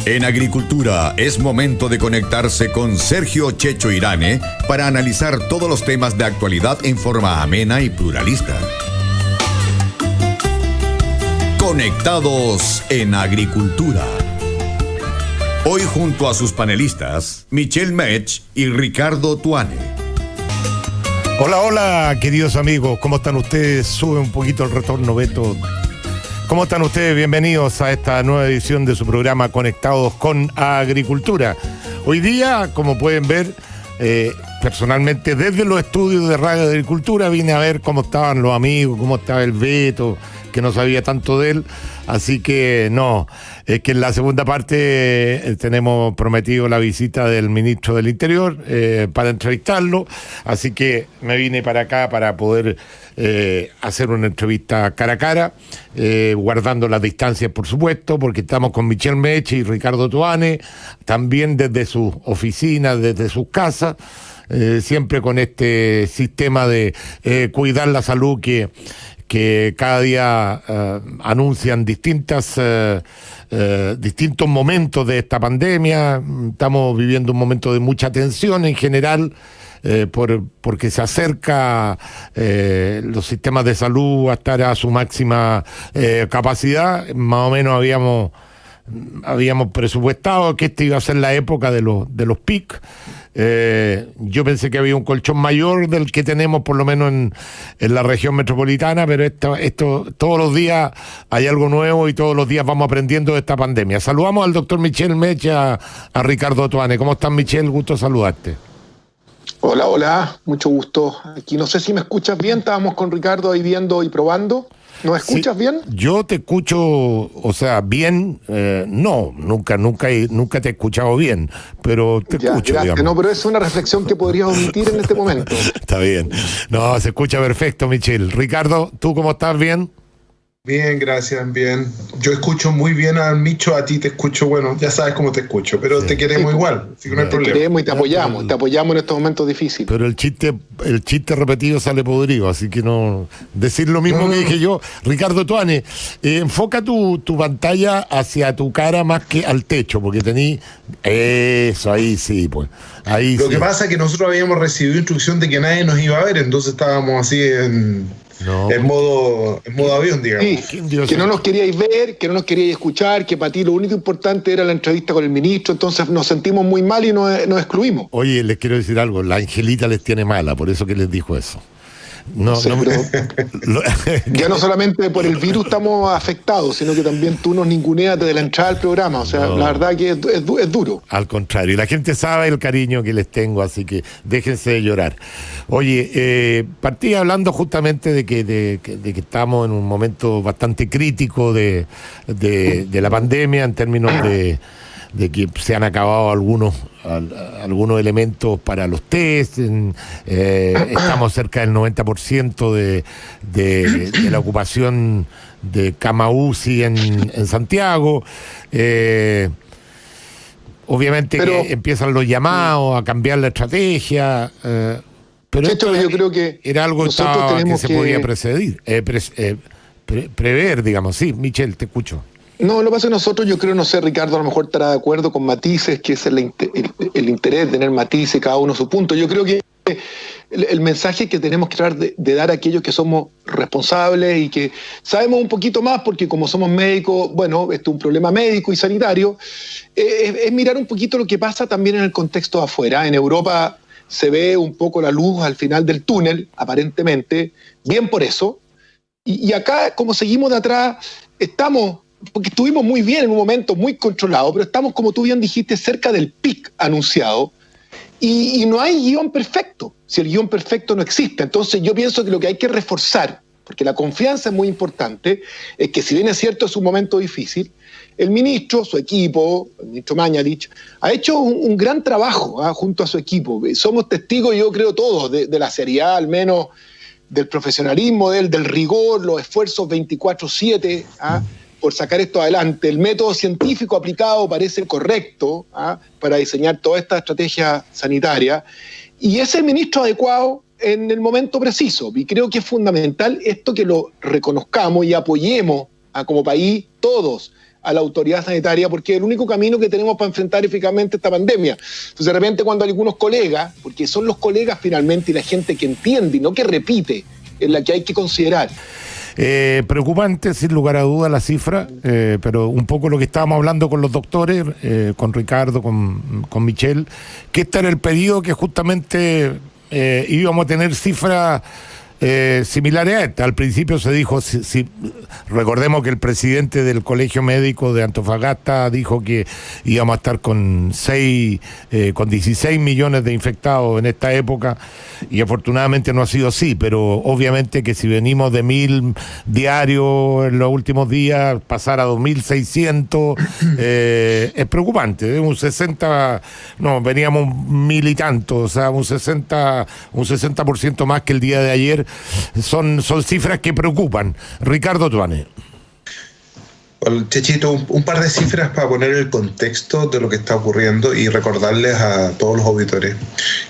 En agricultura es momento de conectarse con Sergio Checho Irane para analizar todos los temas de actualidad en forma amena y pluralista. Conectados en agricultura. Hoy junto a sus panelistas, Michel Mech y Ricardo Tuane. Hola, hola, queridos amigos, ¿cómo están ustedes? Sube un poquito el retorno, Beto. ¿Cómo están ustedes? Bienvenidos a esta nueva edición de su programa Conectados con Agricultura. Hoy día, como pueden ver, personalmente desde los estudios de Radio Agricultura vine a ver cómo estaban los amigos, cómo estaba el Beto, que no sabía tanto de él. Así que no, es que en la segunda parte tenemos prometido la visita del ministro del Interior para entrevistarlo. Así que me vine para acá para poder hacer una entrevista cara a cara, guardando las distancias, por supuesto, porque estamos con Michel Mech y Ricardo Tuane, también desde sus oficinas, desde sus casas, siempre con este sistema de cuidar la salud que cada día anuncian distintos momentos de esta pandemia. Estamos viviendo un momento de mucha tensión en general, porque se acerca los sistemas de salud a estar a su máxima capacidad. Más o menos habíamos presupuestado que esta iba a ser la época de los PIC. Yo pensé que había un colchón mayor del que tenemos por lo menos en la región metropolitana, pero esto todos los días hay algo nuevo y todos los días vamos aprendiendo de esta pandemia. Saludamos al doctor Michel Mech, a Ricardo Tuane. ¿Cómo estás, Michel? Gusto saludarte. Hola, hola, mucho gusto. Aquí no sé si me escuchas bien, estábamos con Ricardo ahí viendo y probando. ¿Nos escuchas bien? Yo te escucho, o sea, bien, no, nunca te he escuchado bien, pero te escucho, gracias, digamos. no, pero es una reflexión que podrías omitir en este momento. Está bien. No, se escucha perfecto, Michel. Ricardo, ¿tú cómo estás? ¿Bien? Bien, gracias, bien. Yo escucho muy bien al Micho, a ti te escucho, bueno, ya sabes cómo te escucho, pero sí, te queremos igual, así que no hay problema. Te queremos y te apoyamos en estos momentos difíciles. Pero el chiste repetido sale podrido, así que no decir lo mismo que dije yo. Ricardo Tuane, enfoca tu pantalla hacia tu cara más que al techo, porque tení eso, ahí sí, pues. Ahí lo sí. que pasa es que nosotros habíamos recibido instrucción de que nadie nos iba a ver, entonces estábamos así en modo avión, digamos. Sí, que no nos queríais ver, que no nos queríais escuchar, que para ti lo único importante era la entrevista con el ministro, entonces nos sentimos muy mal y nos excluimos. Oye, les quiero decir algo, la Angelita les tiene mala, por eso que les dijo eso. Ya no solamente por el virus estamos afectados, sino que también tú nos ninguneas desde la entrada al programa, o sea, la verdad que es duro. Al contrario, y la gente sabe el cariño que les tengo, así que déjense de llorar. Oye, partí hablando justamente de que estamos en un momento bastante crítico de la pandemia, en términos de que se han acabado algunos elementos para los test, estamos cerca del 90% de la ocupación de cama UCI en Santiago. Obviamente pero, que empiezan los llamados a cambiar la estrategia, pero esto yo creo que era algo que se podía prever, digamos. Sí, Michel, te escucho. No, lo que pasa es que nosotros, yo creo, no sé, Ricardo a lo mejor estará de acuerdo con matices, que es el interés de tener matices, cada uno su punto. Yo creo que el mensaje que tenemos que tratar de dar a aquellos que somos responsables y que sabemos un poquito más, porque como somos médicos, bueno, esto es un problema médico y sanitario, es mirar un poquito lo que pasa también en el contexto de afuera. En Europa se ve un poco la luz al final del túnel, aparentemente, bien por eso. Y acá, como seguimos de atrás, porque estuvimos muy bien en un momento muy controlado, pero estamos, como tú bien dijiste, cerca del pic anunciado y no hay guión perfecto. Si el guión perfecto no existe, entonces yo pienso que lo que hay que reforzar, porque la confianza es muy importante, es que si bien es cierto es un momento difícil, el ministro, su equipo, el ministro Mañalich, ha hecho un gran trabajo junto a su equipo. Somos testigos, yo creo todos, de la seriedad, al menos del profesionalismo, del rigor, los esfuerzos 24/7, por sacar esto adelante. El método científico aplicado parece correcto para diseñar toda esta estrategia sanitaria, y es el ministro adecuado en el momento preciso. Y creo que es fundamental esto, que lo reconozcamos y apoyemos como país todos a la autoridad sanitaria, porque es el único camino que tenemos para enfrentar eficazmente esta pandemia. Entonces, de repente, cuando algunos colegas, porque son los colegas finalmente y la gente que entiende y no que repite, es la que hay que considerar. Preocupante, sin lugar a duda, la cifra, pero un poco lo que estábamos hablando con los doctores, con Ricardo, con Michelle, que este era el pedido que justamente íbamos a tener cifras similares a esta. Al principio se dijo, recordemos que el presidente del Colegio Médico de Antofagasta dijo que íbamos a estar con 16 millones de infectados en esta época, y afortunadamente no ha sido así, pero obviamente que si venimos de 1.000 diarios en los últimos días, pasar a 2.600 es preocupante. Un 60, no, veníamos 1.000 y tanto, o sea, un 60% más que el día de ayer. Son cifras que preocupan. Ricardo Tuane. Chechito, un par de cifras para poner el contexto de lo que está ocurriendo y recordarles a todos los auditores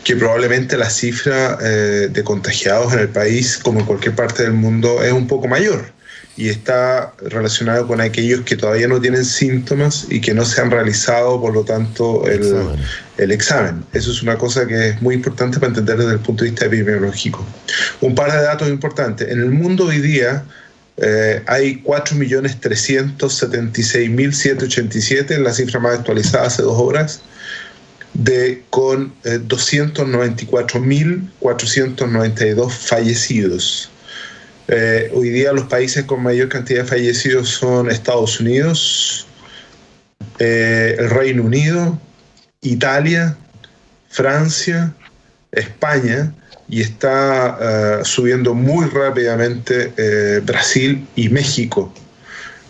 que probablemente la cifra de contagiados en el país, como en cualquier parte del mundo, es un poco mayor y está relacionado con aquellos que todavía no tienen síntomas y que no se han realizado, por lo tanto, el examen. Eso es una cosa que es muy importante para entender desde el punto de vista epidemiológico. Un par de datos importantes. En el mundo hoy día hay 4.376.787, la cifra más actualizada hace 2 horas, con 294.492 fallecidos. Hoy día los países con mayor cantidad de fallecidos son Estados Unidos, el Reino Unido, Italia, Francia, España, y está subiendo muy rápidamente Brasil y México.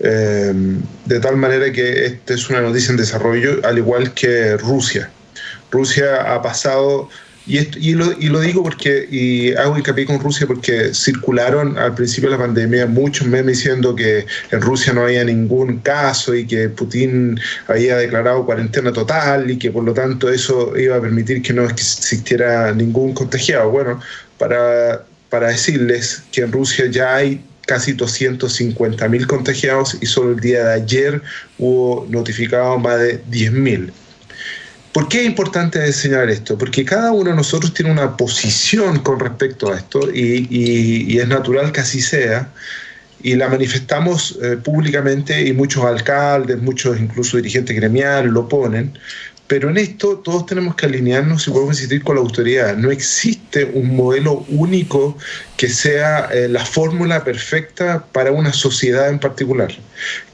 De tal manera que esta es una noticia en desarrollo, al igual que Rusia. Rusia ha pasado, y lo digo porque, y hago hincapié con Rusia porque circularon al principio de la pandemia muchos memes diciendo que en Rusia no había ningún caso y que Putin había declarado cuarentena total y que por lo tanto eso iba a permitir que no existiera ningún contagiado. Bueno, para decirles que en Rusia ya hay casi 250.000 contagiados y solo el día de ayer hubo notificados más de 10.000. ¿Por qué es importante señalar esto? Porque cada uno de nosotros tiene una posición con respecto a esto y es natural que así sea, y la manifestamos públicamente, y muchos alcaldes, muchos incluso dirigentes gremiales lo ponen, pero en esto todos tenemos que alinearnos y podemos insistir con la autoridad. No existe un modelo único que sea la fórmula perfecta para una sociedad en particular.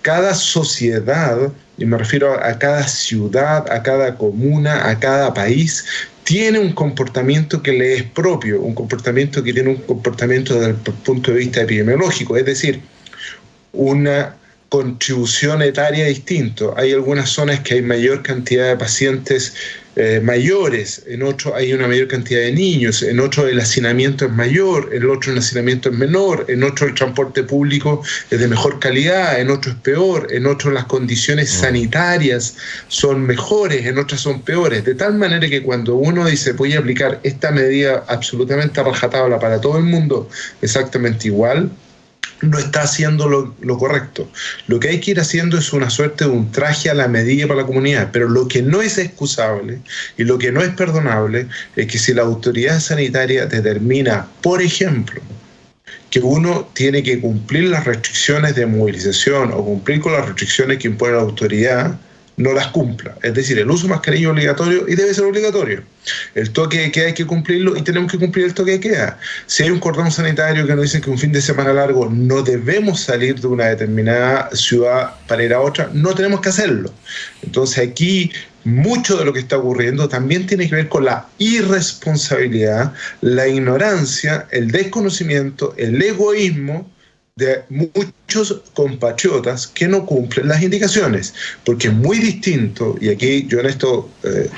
Cada sociedad, y me refiero a cada ciudad, a cada comuna, a cada país, tiene un comportamiento que le es propio, un comportamiento que tiene un comportamiento desde el punto de vista epidemiológico, es decir, una contribución etaria distinto. Hay algunas zonas que hay mayor cantidad de pacientes mayores, en otro hay una mayor cantidad de niños, en otro el hacinamiento es mayor, en otro el hacinamiento es menor, en otro el transporte público es de mejor calidad, en otro es peor, en otro las condiciones sanitarias son mejores, en otras son peores, de tal manera que cuando uno dice voy a aplicar esta medida absolutamente a rajatabla para todo el mundo exactamente igual, no está haciendo lo correcto. Lo que hay que ir haciendo es una suerte de un traje a la medida para la comunidad, pero lo que no es excusable y lo que no es perdonable es que si la autoridad sanitaria determina, por ejemplo, que uno tiene que cumplir las restricciones de movilización o cumplir con las restricciones que impone la autoridad, no las cumpla. Es decir, el uso de mascarilla es obligatorio y debe ser obligatorio. El toque de queda hay que cumplirlo y tenemos que cumplir el toque de queda. Si hay un cordón sanitario que nos dice que un fin de semana largo no debemos salir de una determinada ciudad para ir a otra, no tenemos que hacerlo. Entonces aquí mucho de lo que está ocurriendo también tiene que ver con la irresponsabilidad, la ignorancia, el desconocimiento, el egoísmo de muchos compatriotas que no cumplen las indicaciones, porque es muy distinto, y aquí yo en esto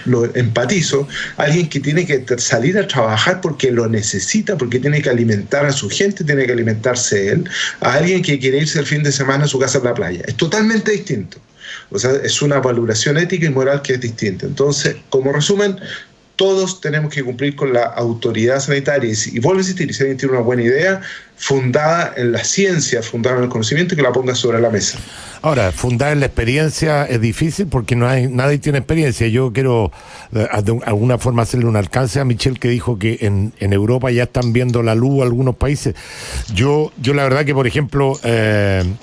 lo empatizo, alguien que tiene que salir a trabajar porque lo necesita, porque tiene que alimentar a su gente, tiene que alimentarse él, a alguien que quiere irse el fin de semana a su casa a la playa. Es totalmente distinto. O sea, es una valoración ética y moral que es distinta. Entonces, como resumen, todos tenemos que cumplir con la autoridad sanitaria. Y vuelvo a insistir, si alguien tiene una buena idea, fundada en la ciencia, fundada en el conocimiento, que la ponga sobre la mesa. Ahora, fundar en la experiencia es difícil porque nadie tiene experiencia. Yo quiero de alguna forma hacerle un alcance a Michel, que dijo que en Europa ya están viendo la luz algunos países. Yo la verdad que, por ejemplo,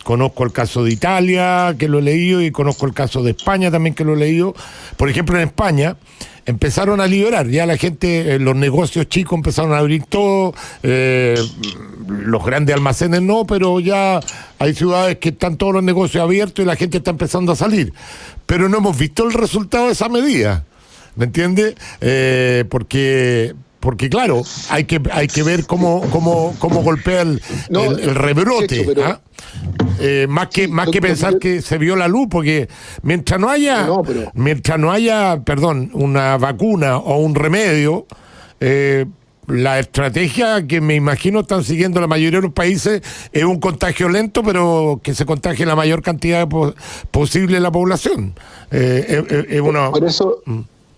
conozco el caso de Italia, que lo he leído, y conozco el caso de España también, que lo he leído. Por ejemplo, en España empezaron a liberar, ya la gente, los negocios chicos empezaron a abrir todo, los grandes almacenes no, pero ya hay ciudades que están todos los negocios abiertos y la gente está empezando a salir. Pero no hemos visto el resultado de esa medida, ¿me entiendes? Porque claro, hay que ver cómo golpea el rebrote. Checho, pero... ¿ah? Más que pensar que se vio la luz, porque mientras no haya una vacuna o un remedio, la estrategia que me imagino están siguiendo la mayoría de los países es un contagio lento, pero que se contagie la mayor cantidad posible de la población.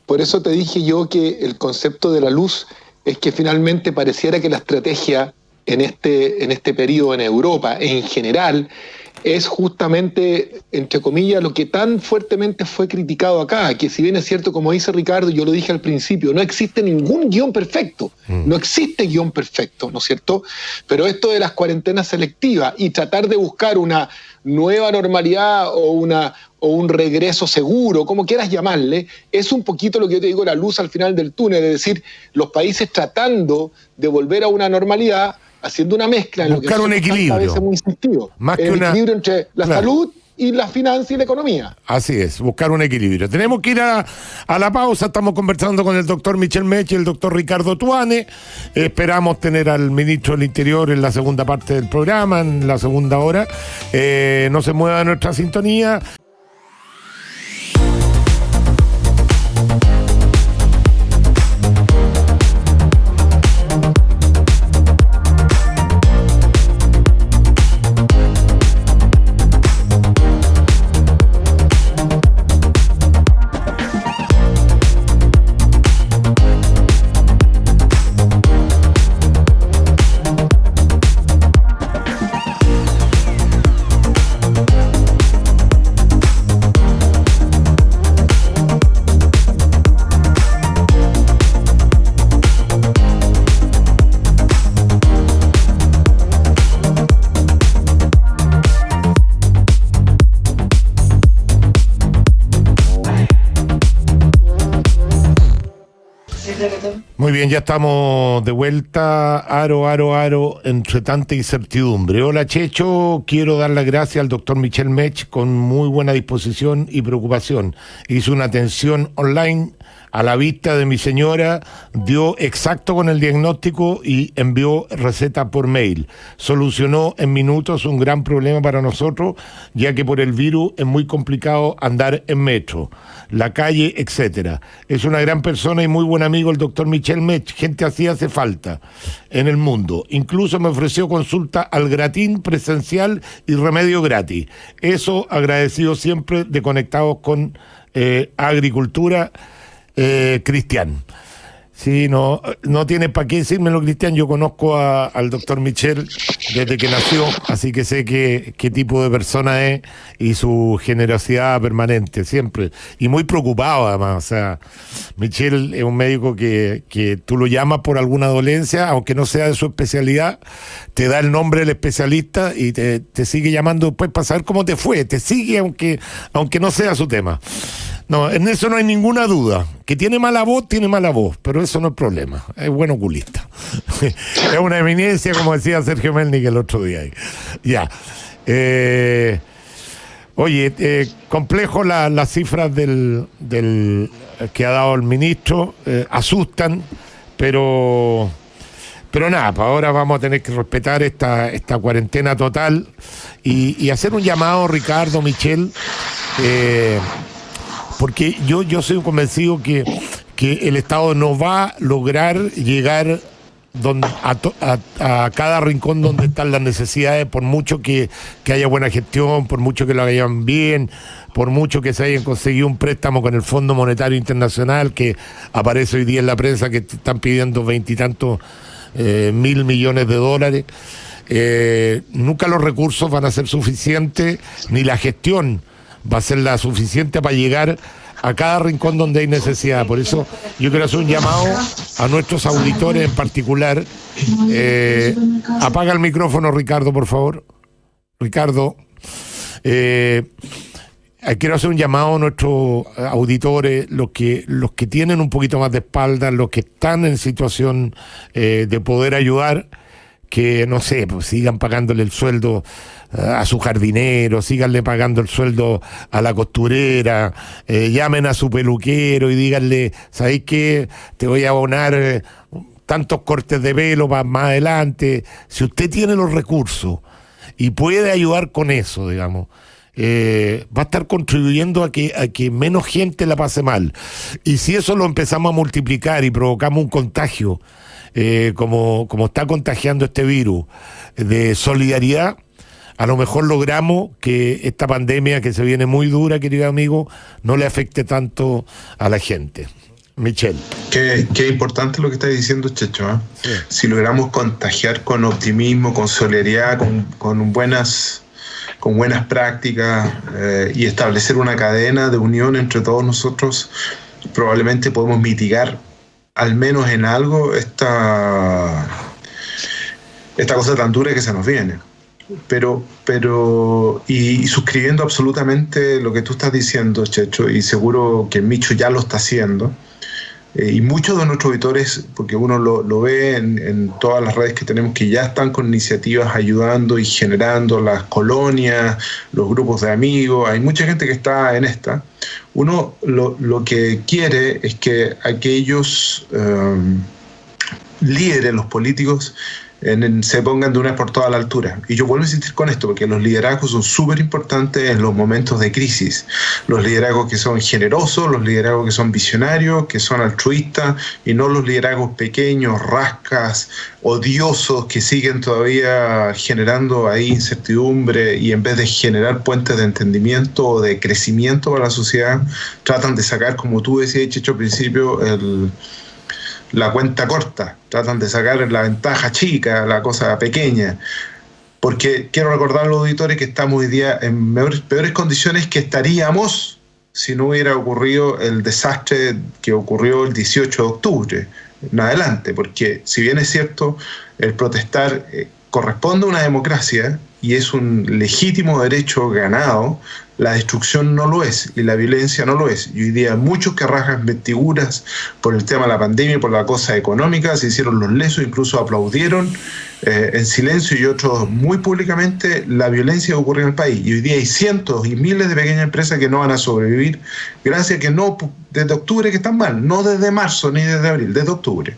Por eso te dije yo que el concepto de la luz es que finalmente pareciera que la estrategia en este periodo en Europa en general es justamente, entre comillas, lo que tan fuertemente fue criticado acá, que si bien es cierto, como dice Ricardo, yo lo dije al principio, no existe ningún guión perfecto, no existe guión perfecto, ¿no es cierto? Pero esto de las cuarentenas selectivas y tratar de buscar una nueva normalidad o un regreso seguro, como quieras llamarle, es un poquito lo que yo te digo, la luz al final del túnel, es decir, los países tratando de volver a una normalidad, haciendo una mezcla en buscar lo que un equilibrio, a veces muy insistido, más que el equilibrio entre la salud y la finanza y la economía. Así es, buscar un equilibrio. Tenemos que ir a la pausa. Estamos conversando con el doctor Michel Mech y el doctor Ricardo Tuane. Esperamos tener al ministro del Interior en la segunda parte del programa, en la segunda hora. No se mueva nuestra sintonía. Muy bien, ya estamos de vuelta. Aro, entre tanta incertidumbre. Hola, Checho, quiero dar las gracias al doctor Michel Mech con muy buena disposición y preocupación. Hizo una atención online a la vista de mi señora, dio exacto con el diagnóstico y envió receta por mail. Solucionó en minutos un gran problema para nosotros, ya que por el virus es muy complicado andar en metro, la calle, etcétera. Es una gran persona y muy buen amigo el doctor Michel Mech. Gente así hace falta en el mundo. Incluso me ofreció consulta al gratín presencial y remedio gratis. Eso agradecido siempre de Conectados con Agricultura. Cristian. Sí, no tiene para qué decírmelo, Cristian. Yo conozco al doctor Michel desde que nació, así que sé qué tipo de persona es y su generosidad permanente, siempre. Y muy preocupado, además. O sea, Michel es un médico que tú lo llamas por alguna dolencia, aunque no sea de su especialidad, te da el nombre del especialista y te sigue llamando después para saber cómo te fue. Te sigue aunque no sea su tema. No, en eso no hay ninguna duda. Que tiene mala voz, pero eso no es problema. Es buen oculista. Es una eminencia, como decía Sergio Melnik el otro día. Ya. Complejo las cifras del que ha dado el ministro. Asustan, pero nada, para ahora vamos a tener que respetar esta cuarentena total y hacer un llamado, Ricardo, Michel, porque yo soy convencido que el Estado no va a lograr llegar a cada rincón donde están las necesidades, por mucho que haya buena gestión, por mucho que lo hagan bien, por mucho que se hayan conseguido un préstamo con el Fondo Monetario Internacional, que aparece hoy día en la prensa que están pidiendo 20 y tantos mil millones de dólares. Nunca los recursos van a ser suficientes, ni la gestión va a ser la suficiente para llegar a cada rincón donde hay necesidad. Por eso yo quiero hacer un llamado a nuestros auditores en particular. Apaga el micrófono, Ricardo, por favor. Ricardo, quiero hacer un llamado a nuestros auditores, los que tienen un poquito más de espalda, los que están en situación de poder ayudar, que no sé, pues sigan pagándole el sueldo a su jardinero, síganle pagando el sueldo a la costurera, llamen a su peluquero y díganle, ¿sabéis qué? Te voy a abonar tantos cortes de pelo para más adelante. Si usted tiene los recursos y puede ayudar con eso, digamos, va a estar contribuyendo a que menos gente la pase mal. Y si eso lo empezamos a multiplicar y provocamos un contagio, como está contagiando este virus, de solidaridad, a lo mejor logramos que esta pandemia, que se viene muy dura, querido amigo, no le afecte tanto a la gente. Michel. Qué importante lo que estás diciendo, Checho, ¿eh? Sí. Si logramos contagiar con optimismo, con solidaridad, con buenas prácticas y establecer una cadena de unión entre todos nosotros, probablemente podemos mitigar al menos en algo esta cosa tan dura que se nos viene. Pero y suscribiendo absolutamente lo que tú estás diciendo, Checho, y seguro que Micho ya lo está haciendo, y muchos de nuestros auditores, porque uno lo ve en todas las redes que tenemos, que ya están con iniciativas ayudando y generando las colonias, los grupos de amigos, hay mucha gente que está en esta. Uno lo que quiere es que aquellos líderes, los políticos, se pongan de una vez por toda la altura. Y yo vuelvo a insistir con esto, porque los liderazgos son súper importantes en los momentos de crisis. Los liderazgos que son generosos, los liderazgos que son visionarios, que son altruistas, y no los liderazgos pequeños, rascas, odiosos, que siguen todavía generando ahí incertidumbre, y en vez de generar puentes de entendimiento o de crecimiento para la sociedad, tratan de sacar, como tú decías, Checho, al principio, la cuenta corta, tratan de sacar la ventaja chica, la cosa pequeña, porque quiero recordar a los auditores que estamos hoy día en peores condiciones que estaríamos si no hubiera ocurrido el desastre que ocurrió el 18 de octubre en adelante, porque si bien es cierto, el protestar corresponde a una democracia y es un legítimo derecho ganado, la destrucción no lo es y la violencia no lo es. Y hoy día muchos que rasgan vestiduras por el tema de la pandemia y por la cosa económica se hicieron los lesos, incluso aplaudieron en silencio y otros muy públicamente la violencia que ocurre en el país. Y hoy día hay cientos y miles de pequeñas empresas que no van a sobrevivir gracias a que no, desde octubre que están mal, no desde marzo ni desde abril, desde octubre.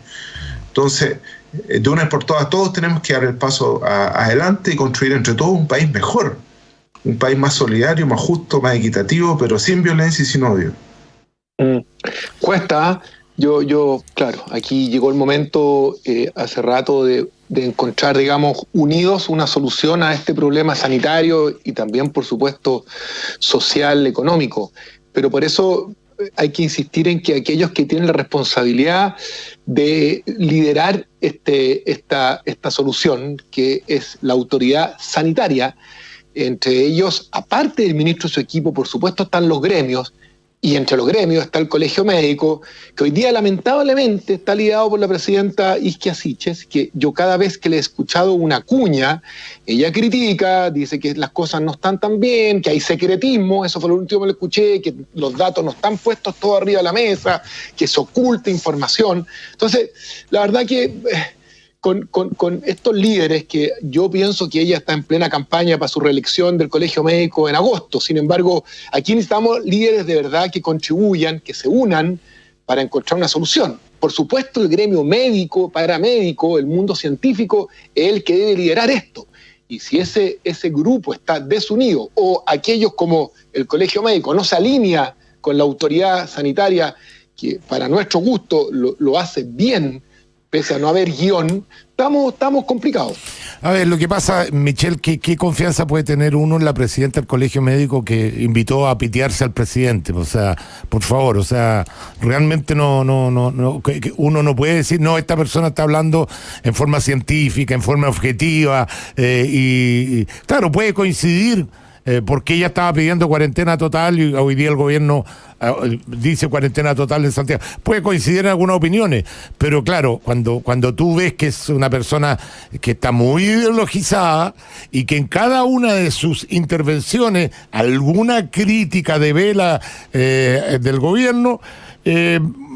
Entonces, de una vez por todas, todos tenemos que dar el paso adelante y construir entre todos un país mejor. Un país más solidario, más justo, más equitativo, pero sin violencia y sin odio. Cuesta, claro, aquí llegó el momento hace rato de encontrar, digamos, unidos una solución a este problema sanitario y también, por supuesto, social, económico. Pero por eso hay que insistir en que aquellos que tienen la responsabilidad de liderar esta solución, que es la autoridad sanitaria, entre ellos, aparte del ministro y su equipo, por supuesto, están los gremios, y entre los gremios está el Colegio Médico, que hoy día lamentablemente está liderado por la presidenta Isquia Siches, que yo cada vez que le he escuchado una cuña, ella critica, dice que las cosas no están tan bien, que hay secretismo, eso fue lo último que le escuché, que los datos no están puestos todos arriba de la mesa, que se oculta información. Entonces, la verdad que con estos líderes, que yo pienso que ella está en plena campaña para su reelección del Colegio Médico en agosto. Sin embargo, aquí necesitamos líderes de verdad que contribuyan, que se unan para encontrar una solución. Por supuesto, el gremio médico, paramédico, el mundo científico es el que debe liderar esto. Y si ese grupo está desunido, o aquellos como el Colegio Médico no se alinea con la autoridad sanitaria, que para nuestro gusto lo hace bien, pese a no haber guión, estamos complicados. A ver, lo que pasa, Michelle, ¿qué confianza puede tener uno en la presidenta del Colegio Médico que invitó a pitearse al presidente? O sea, por favor, o sea, realmente no, uno no puede decir, no, esta persona está hablando en forma científica, en forma objetiva, y claro, puede coincidir. Porque ella estaba pidiendo cuarentena total y hoy día el gobierno dice cuarentena total en Santiago. Puede coincidir en algunas opiniones, pero claro, cuando tú ves que es una persona que está muy ideologizada y que en cada una de sus intervenciones alguna crítica devela del gobierno,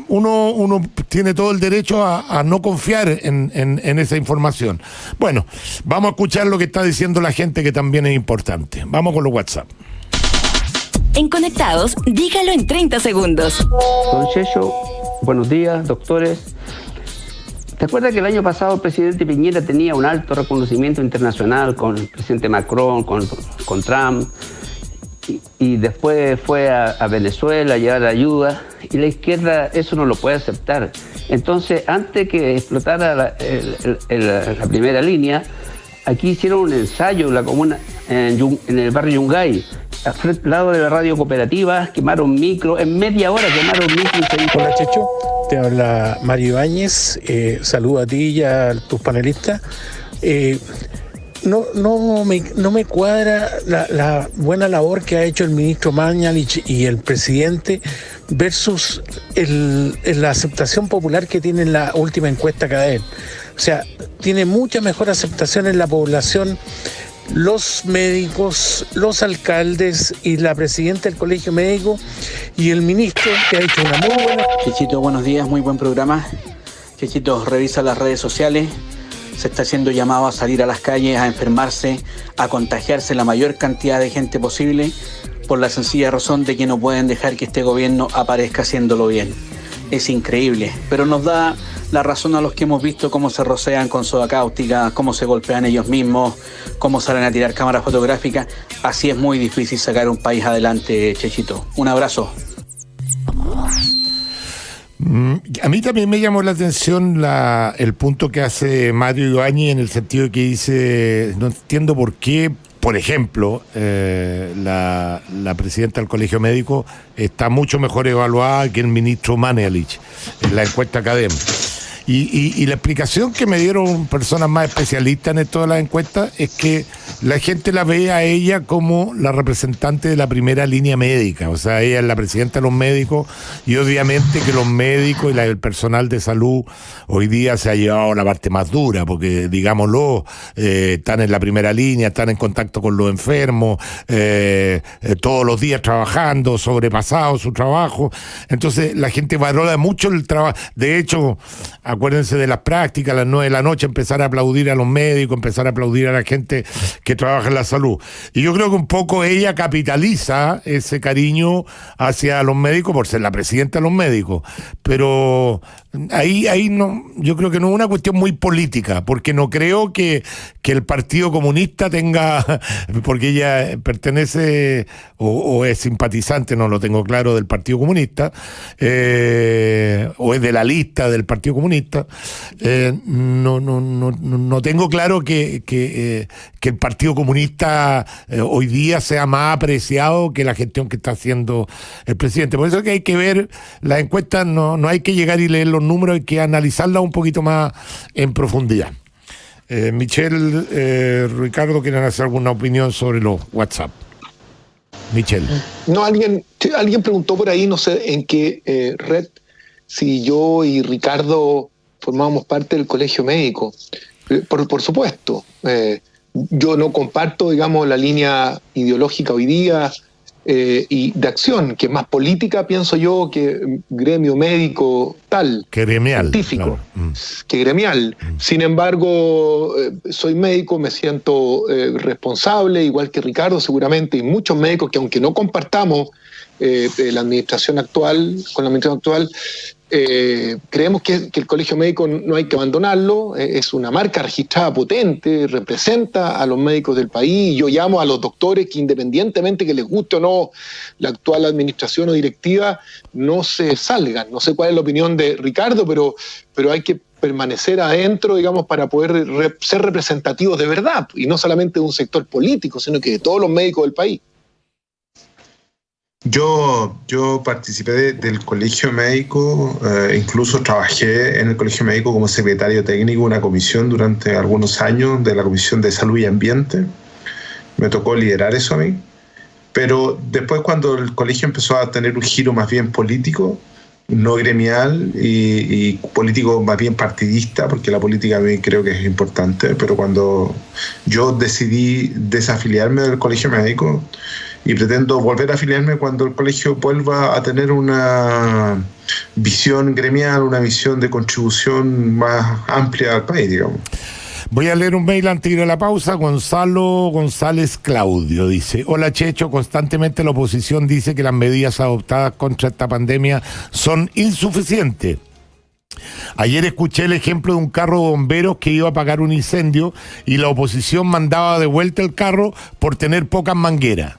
uno tiene todo el derecho a no confiar en esa información. Bueno, vamos a escuchar lo que está diciendo la gente, que también es importante. Vamos con los WhatsApp. En Conectados, dígalo en 30 segundos. Don Checho, buenos días, doctores. ¿Te acuerdas que el año pasado el presidente Piñera tenía un alto reconocimiento internacional con el presidente Macron, con Trump? Y después fue a Venezuela a llevar ayuda, y la izquierda eso no lo puede aceptar. Entonces, antes que explotara la primera línea, aquí hicieron un ensayo en la comuna, en el barrio Yungay, al lado de la radio cooperativa, quemaron micro, en media hora quemaron micro. Hola Checho, te habla Mario Ibáñez, saludo a ti y a tus panelistas. No me cuadra la buena labor que ha hecho el ministro Mañalich y el presidente versus la aceptación popular que tiene en la última encuesta CADEM. O sea, tiene mucha mejor aceptación en la población los médicos, los alcaldes y la presidenta del Colegio Médico y el ministro, que ha hecho una muy buena... Chechito, buenos días, muy buen programa. Chechito, revisa las redes sociales. Se está haciendo llamado a salir a las calles, a enfermarse, a contagiarse la mayor cantidad de gente posible, por la sencilla razón de que no pueden dejar que este gobierno aparezca haciéndolo bien. Es increíble, pero nos da la razón a los que hemos visto cómo se rocean con soda cáustica, cómo se golpean ellos mismos, cómo salen a tirar cámaras fotográficas. Así es muy difícil sacar un país adelante, Chechito. Un abrazo. A mí también me llamó la atención el punto que hace Mario Ibáñez, en el sentido de que dice, no entiendo por qué, por ejemplo, la presidenta del Colegio Médico está mucho mejor evaluada que el ministro Mañalich en la encuesta CADEM. Y la explicación que me dieron personas más especialistas en esto de las encuestas es que la gente la ve a ella como la representante de la primera línea médica. O sea, ella es la presidenta de los médicos, y obviamente que los médicos y el personal de salud hoy día se ha llevado la parte más dura, porque, digámoslo, están en la primera línea, están en contacto con los enfermos, todos los días trabajando, sobrepasado su trabajo. Entonces la gente valora mucho el trabajo. De hecho, acuérdense de las prácticas, a las 9 de la noche empezar a aplaudir a los médicos, empezar a aplaudir a la gente que trabaja en la salud. Y yo creo que un poco ella capitaliza ese cariño hacia los médicos por ser la presidenta de los médicos. Pero ahí no, yo creo que no es una cuestión muy política, porque no creo que el Partido Comunista tenga, porque ella pertenece o es simpatizante, no lo tengo claro, del Partido Comunista, o es de la lista del Partido Comunista. No tengo claro que el Partido Comunista hoy día sea más apreciado que la gestión que está haciendo el presidente. Por eso es que hay que ver las encuestas, no hay que llegar y leer los números, hay que analizarlas un poquito más en profundidad. Michelle, Ricardo, ¿quieren hacer alguna opinión sobre los WhatsApp? Michelle. No, alguien preguntó por ahí, no sé en qué red, si yo y Ricardo formábamos parte del Colegio Médico. Por supuesto. Yo no comparto, digamos, la línea ideológica hoy día y de acción, que es más política, pienso yo, que gremio médico tal. Que gremial. Científico, claro. Que gremial. Sin embargo, soy médico, me siento responsable, igual que Ricardo seguramente, y muchos médicos que, aunque no compartamos la administración actual, con la administración actual, creemos que el Colegio Médico no hay que abandonarlo, es una marca registrada potente, representa a los médicos del país, y yo llamo a los doctores que, independientemente que les guste o no la actual administración o directiva, no se salgan. No sé cuál es la opinión de Ricardo, pero hay que permanecer adentro, digamos, para poder ser representativos de verdad, y no solamente de un sector político, sino que de todos los médicos del país. Yo participé del colegio médico, incluso trabajé en el colegio médico como secretario técnico de una comisión durante algunos años, de la Comisión de Salud y Ambiente. Me tocó liderar eso a mí. Pero después, cuando el colegio empezó a tener un giro más bien político, no gremial y político más bien partidista, porque la política a mí creo que es importante, pero cuando yo decidí desafiliarme del colegio médico, y pretendo volver a afiliarme cuando el colegio vuelva a tener una visión gremial, una visión de contribución más amplia al país, digamos. Voy a leer un mail antes de ir a la pausa. Gonzalo González Claudio dice: hola Checho, constantemente la oposición dice que las medidas adoptadas contra esta pandemia son insuficientes. Ayer escuché el ejemplo de un carro de bomberos que iba a apagar un incendio y la oposición mandaba de vuelta el carro por tener pocas mangueras.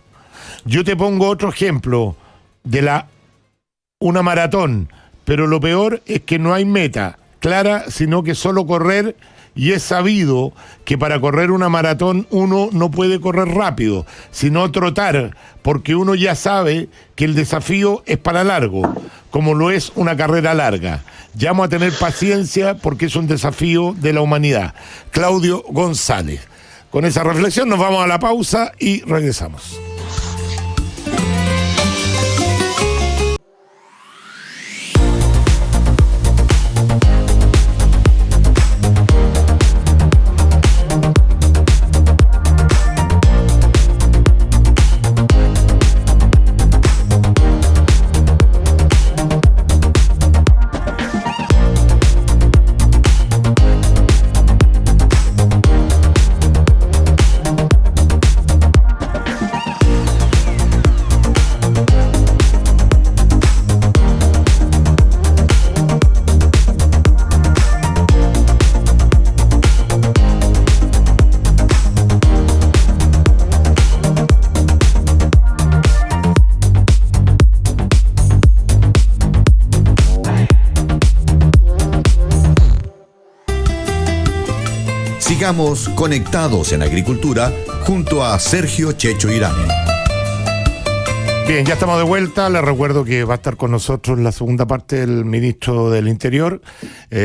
Yo te pongo otro ejemplo de una maratón, pero lo peor es que no hay meta clara, sino que solo correr, y es sabido que para correr una maratón uno no puede correr rápido, sino trotar, porque uno ya sabe que el desafío es para largo, como lo es una carrera larga. Llamo a tener paciencia porque es un desafío de la humanidad. Claudio González. Con esa reflexión nos vamos a la pausa y regresamos. Sigamos conectados en agricultura junto a Sergio Checho Irane. Bien, ya estamos de vuelta. Les recuerdo que va a estar con nosotros la segunda parte del ministro del Interior,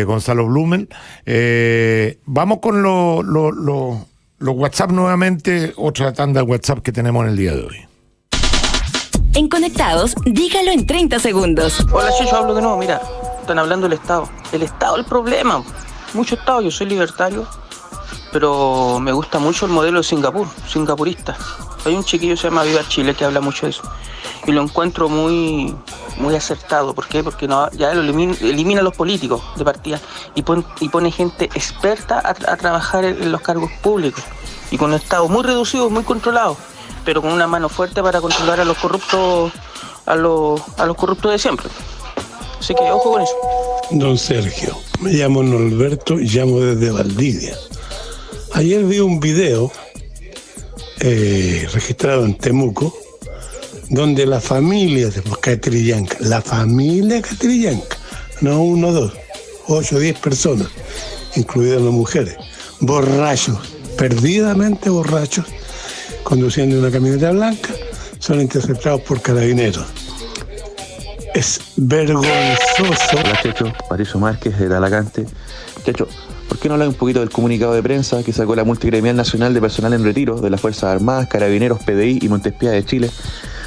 Gonzalo Blumel. Vamos con los WhatsApp nuevamente, otra tanda de WhatsApp que tenemos en el día de hoy. En Conectados, dígalo en 30 segundos. Hola Checho, hablo de nuevo. Mira, están hablando del Estado. El Estado es el problema. Mucho Estado, yo soy libertario, pero me gusta mucho el modelo de Singapur, singapurista. Hay un chiquillo que se llama Viva Chile que habla mucho de eso. Y lo encuentro muy acertado. ¿Por qué? Porque ya lo elimina a los políticos de partida y pone gente experta a trabajar en los cargos públicos. Y con estados muy reducidos, muy controlados, pero con una mano fuerte para controlar a los corruptos, a los corruptos de siempre. Así que ojo con eso. Don Sergio, me llamo Norberto y llamo desde Valdivia. Ayer vi un video registrado en Temuco, donde la familia de Catrillanca, no 1, 2, 8, 10 personas, incluidas las mujeres, borrachos, perdidamente borrachos, conduciendo una camioneta blanca, son interceptados por carabineros. Es vergonzoso. Hola Checho, Patricio Márquez de Talagante. Checho, ¿por qué no hablas un poquito del comunicado de prensa que sacó la Multigremial Nacional de Personal en Retiro de las Fuerzas Armadas, Carabineros, PDI y Montespía de Chile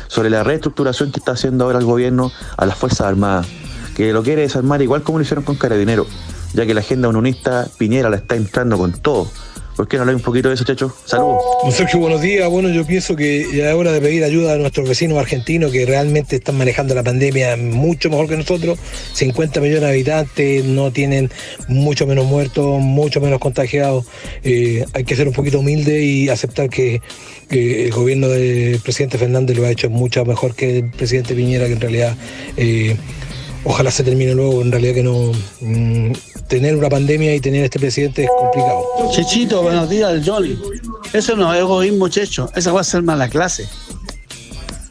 sobre la reestructuración que está haciendo ahora el gobierno a las Fuerzas Armadas, que lo quiere desarmar igual como lo hicieron con Carabineros, ya que la agenda unionista Piñera la está entrando con todo? ¿Por qué no hablas un poquito de eso, Checho? Saludos. Don Sergio, buenos días. Bueno, yo pienso que ya es hora de pedir ayuda a nuestros vecinos argentinos que realmente están manejando la pandemia mucho mejor que nosotros. 50 millones de habitantes, no tienen mucho menos muertos, mucho menos contagiados. Hay que ser un poquito humilde y aceptar que el gobierno del presidente Fernández lo ha hecho mucho mejor que el presidente Piñera, que en realidad ojalá se termine luego. En realidad que no tener una pandemia y tener este presidente es complicado. Chechito, buenos días, el Jolly. Eso no es egoísmo, Checho. Esa va a ser mala clase.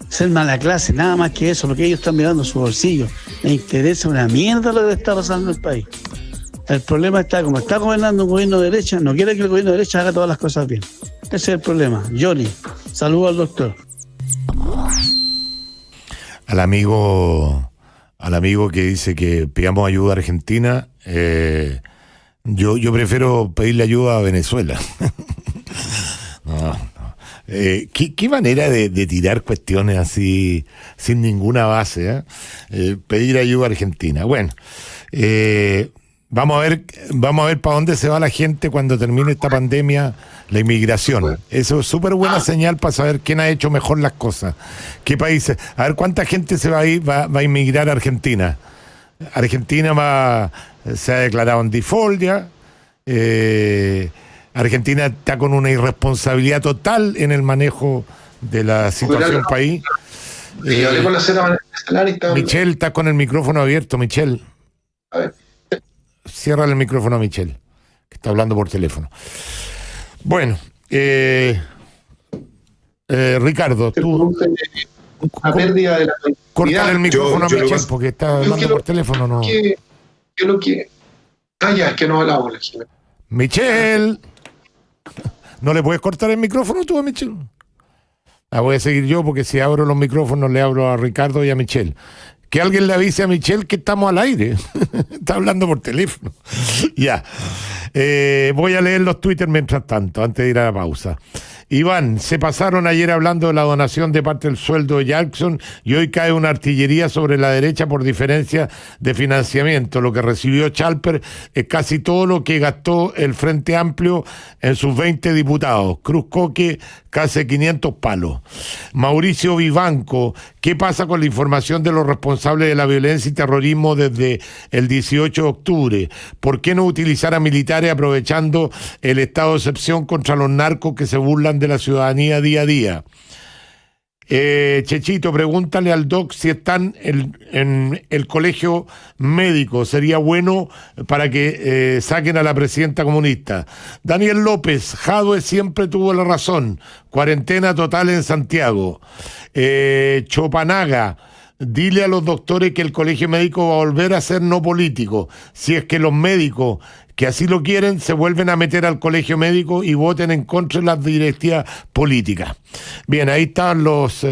Ser mala clase, nada más que eso, porque ellos están mirando su bolsillo. Les interesa una mierda lo que está pasando en el país. El problema está, como está gobernando un gobierno de derecha, no quiere que el gobierno de derecha haga todas las cosas bien. Ese es el problema. Johnny, saludo al doctor. Al amigo que dice que pidamos ayuda a Argentina, yo prefiero pedirle ayuda a Venezuela. No. ¿Qué manera de tirar cuestiones así sin ninguna base, pedir ayuda a Argentina? Bueno, vamos a ver para dónde se va la gente cuando termine esta pandemia, la inmigración. Eso es súper buena señal para saber quién ha hecho mejor las cosas. ¿Qué países? A ver cuánta gente se va a inmigrar a Argentina. Argentina se ha declarado en default ya. Argentina está con una irresponsabilidad total en el manejo de la situación del país. Michelle, está con el micrófono abierto, Michelle. A ver. Cierra el micrófono a Michelle, que está hablando por teléfono. Bueno, Ricardo, tú... Una pérdida de la... Córtale el micrófono a Michelle, porque está hablando por teléfono. No. Yo lo que... ya, es que no hablaba la Jimena. Michelle... ¿No le puedes cortar el micrófono tú a Michelle? Voy a seguir yo, porque si abro los micrófonos le hablo a Ricardo y a Michelle. Que alguien le avise a Michelle que estamos al aire. Está hablando por teléfono. Ya. Voy a leer los Twitter mientras tanto, antes de ir a la pausa. Iván, se pasaron ayer hablando de la donación de parte del sueldo de Jackson y hoy cae una artillería sobre la derecha por diferencia de financiamiento. Lo que recibió Chalper es casi todo lo que gastó el Frente Amplio en sus 20 diputados. Cruz Coque, casi 500 palos. Mauricio Vivanco, ¿qué pasa con la información de los responsables de la violencia y terrorismo desde el 18 de octubre? ¿Por qué no utilizar a militares aprovechando el estado de excepción contra los narcos que se burlan de la ciudadanía día a día? Chechito, pregúntale al doc si están en el colegio médico. Sería bueno para que saquen a la presidenta comunista. Daniel López, Jadwe siempre tuvo la razón. Cuarentena total en Santiago. Chopanaga, dile a los doctores que el colegio médico va a volver a ser no político. Si es que los médicos que así lo quieren, se vuelven a meter al colegio médico y voten en contra de las directivas políticas. Bien, ahí están los...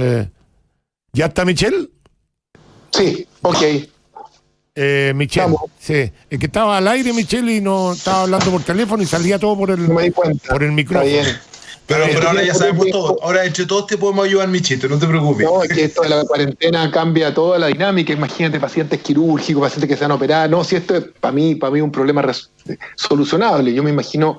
¿Ya está Michelle? Sí, ok. Michelle, sí. Es que estaba al aire Michelle y no estaba hablando por teléfono y salía todo por el micrófono. Está bien. Pero ahora ya sabemos todo. Ahora entre todos te podemos ayudar, Michito, no te preocupes. No, es que esto de la cuarentena cambia toda la dinámica. Imagínate pacientes quirúrgicos, pacientes que se van a operar. No, si esto es para mí un problema solucionable. Yo me imagino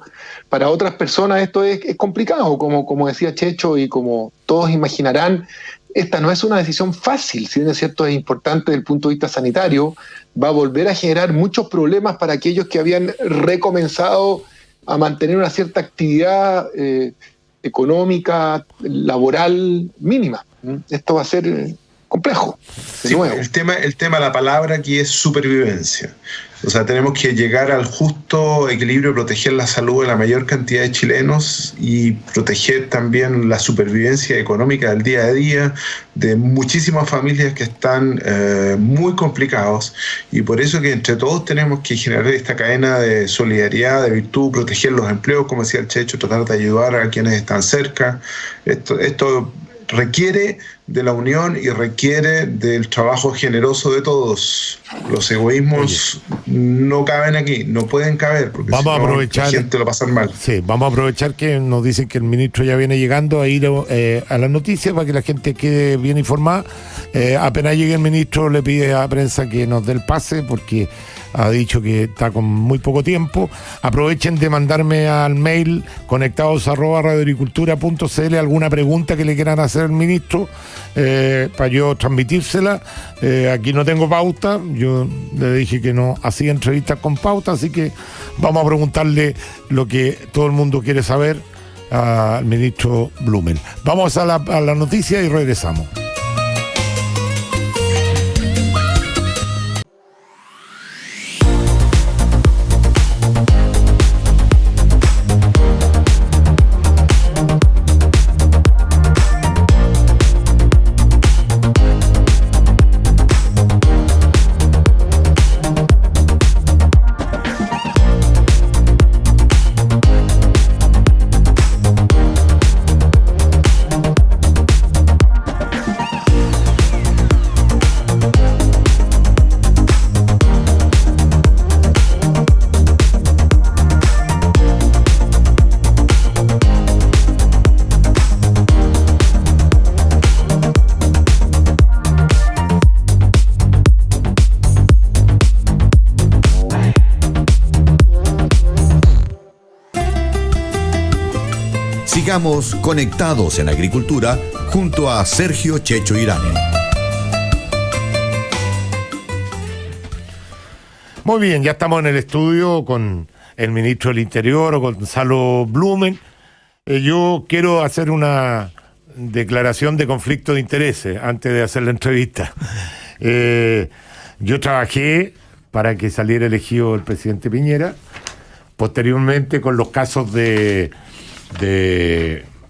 para otras personas esto es complicado, como decía Checho y como todos imaginarán. Esta no es una decisión fácil, si bien es cierto es importante desde el punto de vista sanitario, va a volver a generar muchos problemas para aquellos que habían recomenzado a mantener una cierta actividad económica, laboral mínima. Esto va a ser complejo. Sí, el tema, la palabra aquí es supervivencia. O sea, tenemos que llegar al justo equilibrio, proteger la salud de la mayor cantidad de chilenos y proteger también la supervivencia económica del día a día de muchísimas familias que están muy complicados, y por eso que entre todos tenemos que generar esta cadena de solidaridad, de virtud, proteger los empleos, como decía el Checho, tratar de ayudar a quienes están cerca. Esto requiere de la unión y requiere del trabajo generoso de todos. Los egoísmos no caben aquí, no pueden caber, porque vamos a aprovechar, la gente lo pasa mal. Sí, vamos a aprovechar que nos dicen que el ministro ya viene llegando a ir a las noticias para que la gente quede bien informada. Apenas llegue el ministro le pide a la prensa que nos dé el pase porque ha dicho que está con muy poco tiempo. Aprovechen de mandarme al mail conectados@radioagricultura.cl alguna pregunta que le quieran hacer al ministro para yo transmitírsela. Aquí no tengo pauta, yo le dije que no hacía entrevistas con pauta, así que vamos a preguntarle lo que todo el mundo quiere saber al ministro Blumel. Vamos a la noticia y regresamos. Sigamos conectados en agricultura junto a Sergio Checho Irane. Muy bien, ya estamos en el estudio con el ministro del Interior, Gonzalo Blumen. Yo quiero hacer una declaración de conflicto de intereses antes de hacer la entrevista. Yo trabajé para que saliera elegido el presidente Piñera. Posteriormente, con los casos de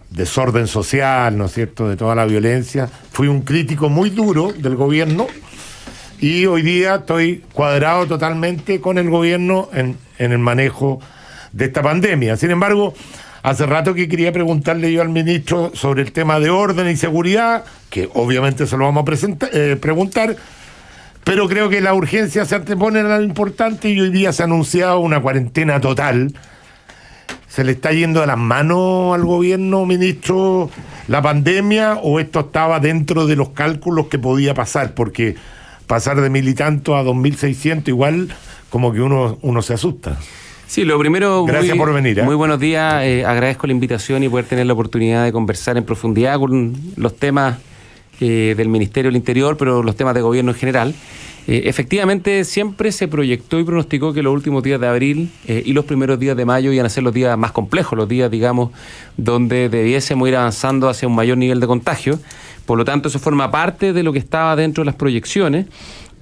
desorden social, ¿no es cierto?, de toda la violencia, fui un crítico muy duro del gobierno y hoy día estoy cuadrado totalmente con el gobierno en el manejo de esta pandemia. Sin embargo, hace rato que quería preguntarle yo al ministro sobre el tema de orden y seguridad, que obviamente se lo vamos a preguntar, pero creo que la urgencia se antepone a lo importante y hoy día se ha anunciado una cuarentena total. ¿Se le está yendo de las manos al gobierno, ministro, la pandemia, o esto estaba dentro de los cálculos que podía pasar? Porque pasar de 1.000 y tanto a 2.600 igual como que uno se asusta. Sí, lo primero, gracias por venir. Muy buenos días, agradezco la invitación y poder tener la oportunidad de conversar en profundidad con los temas del Ministerio del Interior, pero los temas de gobierno en general. Efectivamente, siempre se proyectó y pronosticó que los últimos días de abril y los primeros días de mayo iban a ser los días más complejos, los días, digamos, donde debiésemos ir avanzando hacia un mayor nivel de contagio. Por lo tanto, eso forma parte de lo que estaba dentro de las proyecciones.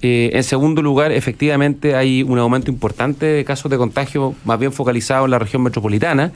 En segundo lugar, efectivamente hay un aumento importante de casos de contagio, más bien focalizado en la región metropolitana,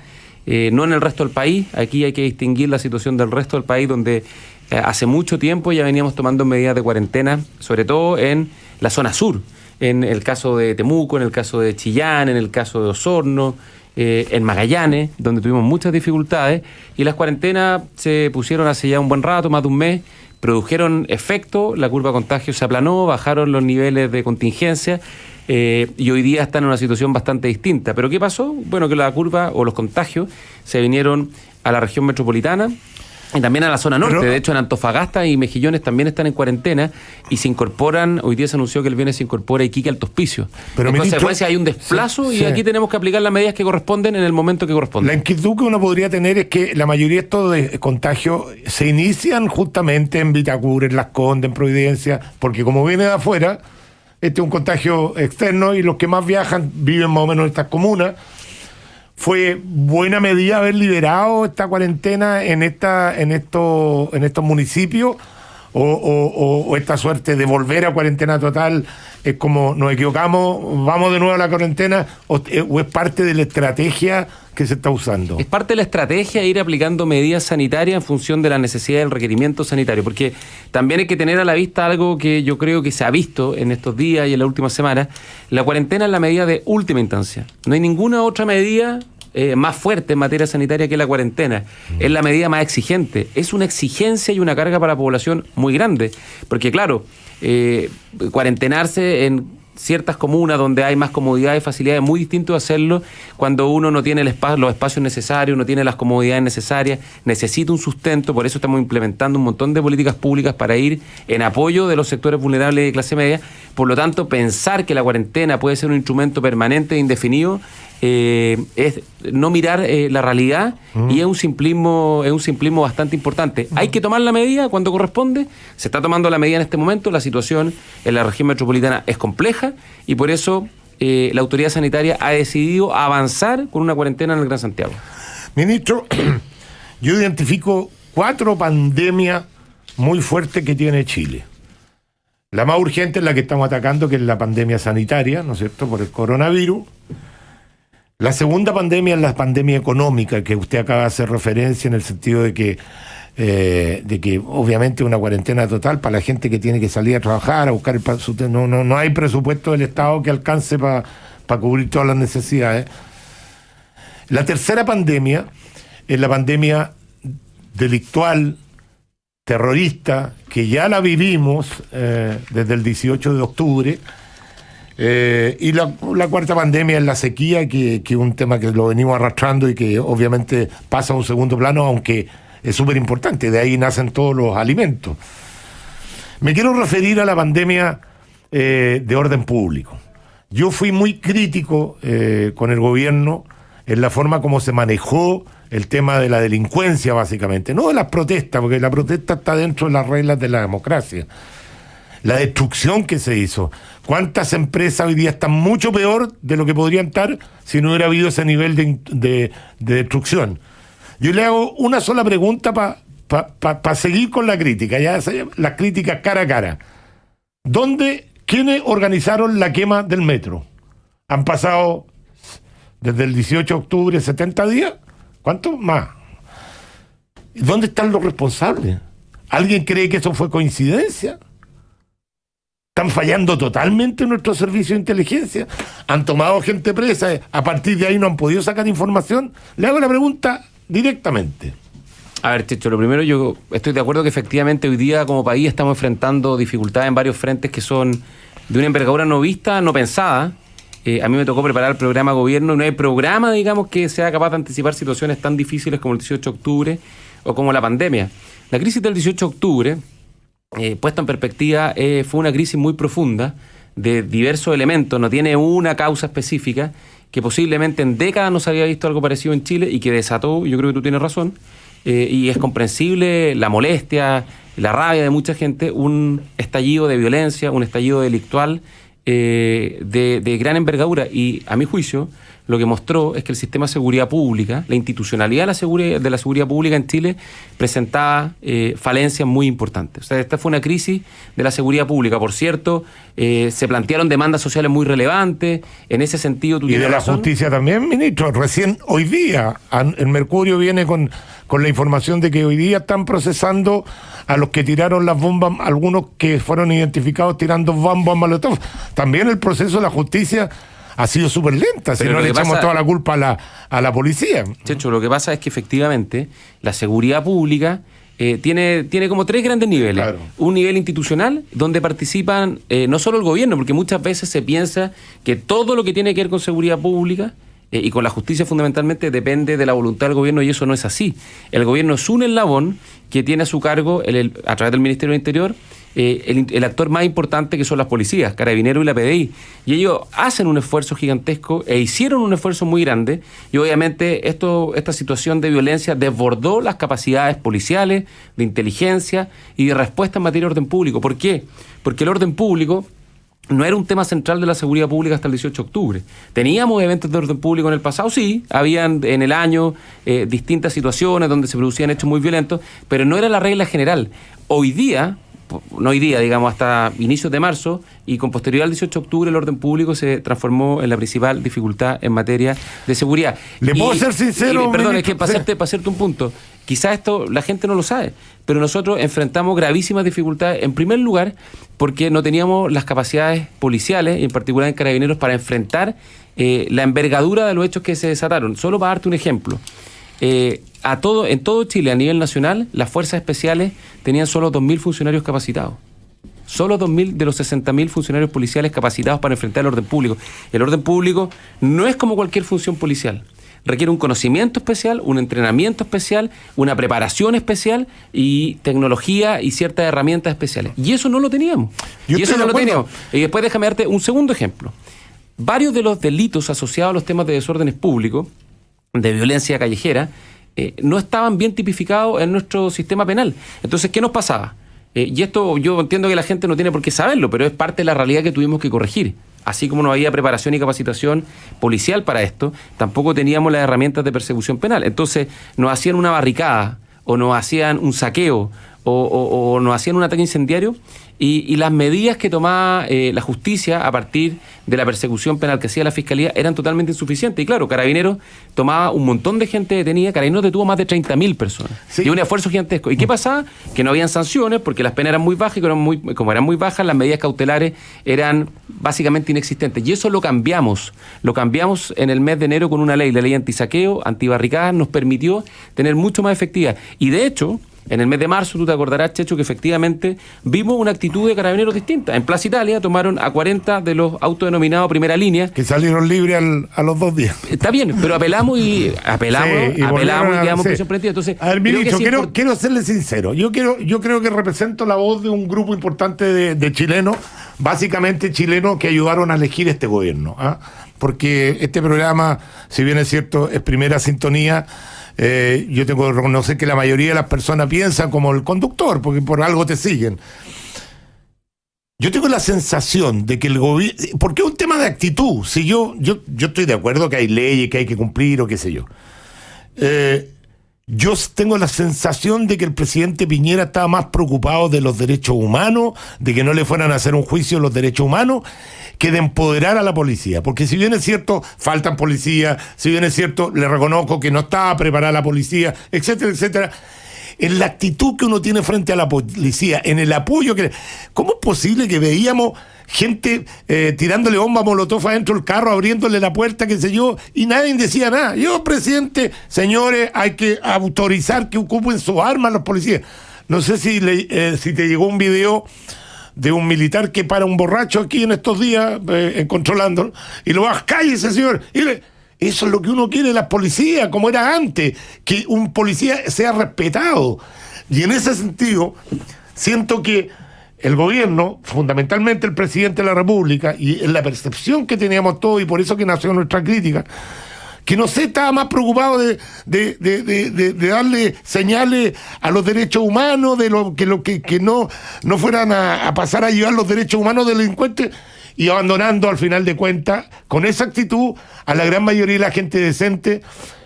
no en el resto del país. Aquí hay que distinguir la situación del resto del país, donde hace mucho tiempo ya veníamos tomando medidas de cuarentena, sobre todo en la zona sur, en el caso de Temuco, en el caso de Chillán, en el caso de Osorno, en Magallanes, donde tuvimos muchas dificultades, y las cuarentenas se pusieron hace ya un buen rato, más de un mes, produjeron efecto, la curva de contagio se aplanó, bajaron los niveles de contingencia y hoy día están en una situación bastante distinta. ¿Pero qué pasó? Bueno, que la curva o los contagios se vinieron a la región metropolitana y también a la zona norte. De hecho, en Antofagasta y Mejillones también están en cuarentena y se incorporan, hoy día se anunció que el viernes se incorpora Iquique, Alto Hospicio. Pero, en consecuencia hay un desplazo y aquí tenemos que aplicar las medidas que corresponden en el momento que corresponde. La inquietud que uno podría tener es que la mayoría de estos contagios se inician justamente en Vitacura, en Las Condes, en Providencia, porque como viene de afuera, este es un contagio externo y los que más viajan viven más o menos en estas comunas. ¿Fue buena medida haber liberado esta cuarentena en estos municipios? ¿O esta suerte de volver a cuarentena total es como nos equivocamos, vamos de nuevo a la cuarentena? ¿O es parte de la estrategia que se está usando? Es parte de la estrategia ir aplicando medidas sanitarias en función de la necesidad del requerimiento sanitario, porque también hay que tener a la vista algo que yo creo que se ha visto en estos días y en la última semana. La cuarentena es la medida de última instancia. No hay ninguna otra medida más fuerte en materia sanitaria que la cuarentena. Es la medida más exigente. Es una exigencia y una carga para la población muy grande, porque claro, cuarentenarse en ciertas comunas donde hay más comodidades y facilidades, es muy distinto de hacerlo cuando uno no tiene los espacios necesarios, no tiene las comodidades necesarias, necesita un sustento. Por eso estamos implementando un montón de políticas públicas para ir en apoyo de los sectores vulnerables de clase media. Por lo tanto, pensar que la cuarentena puede ser un instrumento permanente e indefinido es no mirar la realidad y es un simplismo bastante importante. Hay que tomar la medida cuando corresponde, se está tomando la medida en este momento. La situación en la región metropolitana es compleja y por eso la autoridad sanitaria ha decidido avanzar con una cuarentena en el Gran Santiago. Ministro, yo identifico 4 pandemias muy fuertes que tiene Chile. La más urgente es la que estamos atacando, que es la pandemia sanitaria, ¿no es cierto?, por el coronavirus. La segunda pandemia es la pandemia económica, que usted acaba de hacer referencia en el sentido de que obviamente una cuarentena total para la gente que tiene que salir a trabajar, a buscar no hay presupuesto del Estado que alcance para cubrir todas las necesidades. La tercera pandemia es la pandemia delictual, terrorista, que ya la vivimos desde el 18 de octubre. Y la cuarta pandemia es la sequía, que es un tema que lo venimos arrastrando y que obviamente pasa a un segundo plano, aunque es súper importante, de ahí nacen todos los alimentos. Me quiero referir a la pandemia de orden público. Yo fui muy crítico con el gobierno en la forma como se manejó el tema de la delincuencia, básicamente, no de las protestas, porque la protesta está dentro de las reglas de la democracia. La destrucción que se hizo. ¿Cuántas empresas hoy día están mucho peor de lo que podrían estar si no hubiera habido ese nivel de destrucción? Yo le hago una sola pregunta para seguir con la crítica, ya las críticas cara a cara. ¿Quiénes organizaron la quema del metro? Han pasado desde el 18 de octubre 70 días. ¿Cuántos más? ¿Dónde están los responsables? ¿Alguien cree que eso fue coincidencia? ¿Están fallando totalmente nuestros servicios de inteligencia? ¿Han tomado gente presa? ¿A partir de ahí no han podido sacar información? Le hago la pregunta directamente. A ver, Checho, lo primero, yo estoy de acuerdo que efectivamente hoy día como país estamos enfrentando dificultades en varios frentes que son de una envergadura no vista, no pensada. A mí me tocó preparar el programa de gobierno y no hay programa, digamos, que sea capaz de anticipar situaciones tan difíciles como el 18 de octubre o como la pandemia. La crisis del 18 de octubre, puesta en perspectiva, fue una crisis muy profunda de diversos elementos, no tiene una causa específica, que posiblemente en décadas no se había visto algo parecido en Chile y que desató, yo creo que tú tienes razón, y es comprensible la molestia, la rabia de mucha gente, un estallido de violencia, un estallido delictual de gran envergadura, y a mi juicio lo que mostró es que el sistema de seguridad pública, la institucionalidad de la seguridad pública en Chile presentaba falencias muy importantes. O sea, esta fue una crisis de la seguridad pública. Por cierto, se plantearon demandas sociales muy relevantes. En ese sentido, tú tienes razón. Y de la justicia también, ministro. Recién hoy día, el Mercurio viene con la información de que hoy día están procesando a los que tiraron las bombas, algunos que fueron identificados tirando bombas molotov. También el proceso de la justicia ha sido súper lenta, si no le echamos toda la culpa a la policía. Checho, lo que pasa es que efectivamente la seguridad pública tiene como tres grandes niveles. Claro. Un nivel institucional donde participan no solo el gobierno, porque muchas veces se piensa que todo lo que tiene que ver con seguridad pública y con la justicia fundamentalmente depende de la voluntad del gobierno, y eso no es así. El gobierno es un eslabón que tiene a su cargo, a través del Ministerio del Interior, el actor más importante, que son las policías, Carabineros y la PDI. Y ellos hacen un esfuerzo gigantesco e hicieron un esfuerzo muy grande, y obviamente esta situación de violencia desbordó las capacidades policiales, de inteligencia y de respuesta en materia de orden público. ¿Por qué? Porque el orden público no era un tema central de la seguridad pública hasta el 18 de octubre. ¿Teníamos eventos de orden público en el pasado? Sí, habían en el año distintas situaciones donde se producían hechos muy violentos, pero no era la regla general. Hoy día, digamos hasta inicios de marzo, y con posterioridad al 18 de octubre, el orden público se transformó en la principal dificultad en materia de seguridad. ¿Le puedo ser sincero? Perdón, es que para hacerte un punto, quizás esto la gente no lo sabe, pero nosotros enfrentamos gravísimas dificultades, en primer lugar, porque no teníamos las capacidades policiales, y en particular en Carabineros, para enfrentar la envergadura de los hechos que se desataron. Solo para darte un ejemplo. En todo Chile, a nivel nacional, las fuerzas especiales tenían solo 2.000 funcionarios capacitados. Solo 2.000 de los 60.000 funcionarios policiales capacitados para enfrentar el orden público. El orden público no es como cualquier función policial. Requiere un conocimiento especial, un entrenamiento especial, una preparación especial y tecnología y ciertas herramientas especiales. Y eso no lo teníamos. Y después déjame darte un segundo ejemplo. Varios de los delitos asociados a los temas de desórdenes públicos, de violencia callejera, no estaban bien tipificados en nuestro sistema penal. Entonces, ¿qué nos pasaba? Y esto yo entiendo que la gente no tiene por qué saberlo, pero es parte de la realidad que tuvimos que corregir. Así como no había preparación y capacitación policial para esto, tampoco teníamos las herramientas de persecución penal. Entonces, nos hacían una barricada, o nos hacían un saqueo, o nos hacían un ataque incendiario, y las medidas que tomaba la justicia a partir de la persecución penal que hacía la Fiscalía eran totalmente insuficientes. Y claro, Carabineros tomaba un montón de gente detenida. Carabineros detuvo más de 30.000 personas. Sí. Y un esfuerzo gigantesco. ¿Y qué pasaba? Que no habían sanciones porque las penas eran muy bajas, y como eran muy bajas, las medidas cautelares eran básicamente inexistentes. Y eso lo cambiamos. Lo cambiamos en el mes de enero con una ley. La ley antisaqueo, antibarricadas, nos permitió tener mucho más efectividad. Y de hecho, en el mes de marzo, tú te acordarás, Checho, que efectivamente vimos una actitud de Carabineros distinta. En Plaza Italia tomaron a 40 de los autodenominados primera línea. Que salieron libres a los 2 días. Está bien, pero apelamos y quedamos prisión preventiva. Entonces, a ver, ministro, quiero serle sincero. Yo creo que represento la voz de un grupo importante de chilenos, básicamente chilenos que ayudaron a elegir este gobierno. Porque este programa, si bien es cierto, es Primera Sintonía, yo tengo que reconocer que la mayoría de las personas piensan como el conductor, porque por algo te siguen. Yo tengo la sensación de que el gobierno, porque es un tema de actitud, si yo estoy de acuerdo que hay leyes que hay que cumplir o qué sé yo. Yo tengo la sensación de que el presidente Piñera estaba más preocupado de los derechos humanos, de que no le fueran a hacer un juicio los derechos humanos, que de empoderar a la policía. Porque si bien es cierto, faltan policías, si bien es cierto, le reconozco que no estaba preparada la policía, etcétera, etcétera. En la actitud que uno tiene frente a la policía, en el apoyo que... ¿Cómo es posible que veíamos gente tirándole bomba molotov adentro del carro, abriéndole la puerta, qué sé yo, y nadie decía nada? Yo, presidente, señores, hay que autorizar que ocupen sus armas los policías. No sé si te llegó un video de un militar que para un borracho aquí en estos días, controlándolo, y lo va, cállese, señor, y eso es lo que uno quiere de las policías, como era antes, que un policía sea respetado. Y en ese sentido, siento que el gobierno, fundamentalmente el presidente de la República, y en la percepción que teníamos todos, y por eso que nació nuestra crítica, que no sé, estaba más preocupado de darle señales a los derechos humanos, de que no fueran a pasar a llevar los derechos humanos de delincuentes, y abandonando al final de cuentas, con esa actitud, a la gran mayoría de la gente decente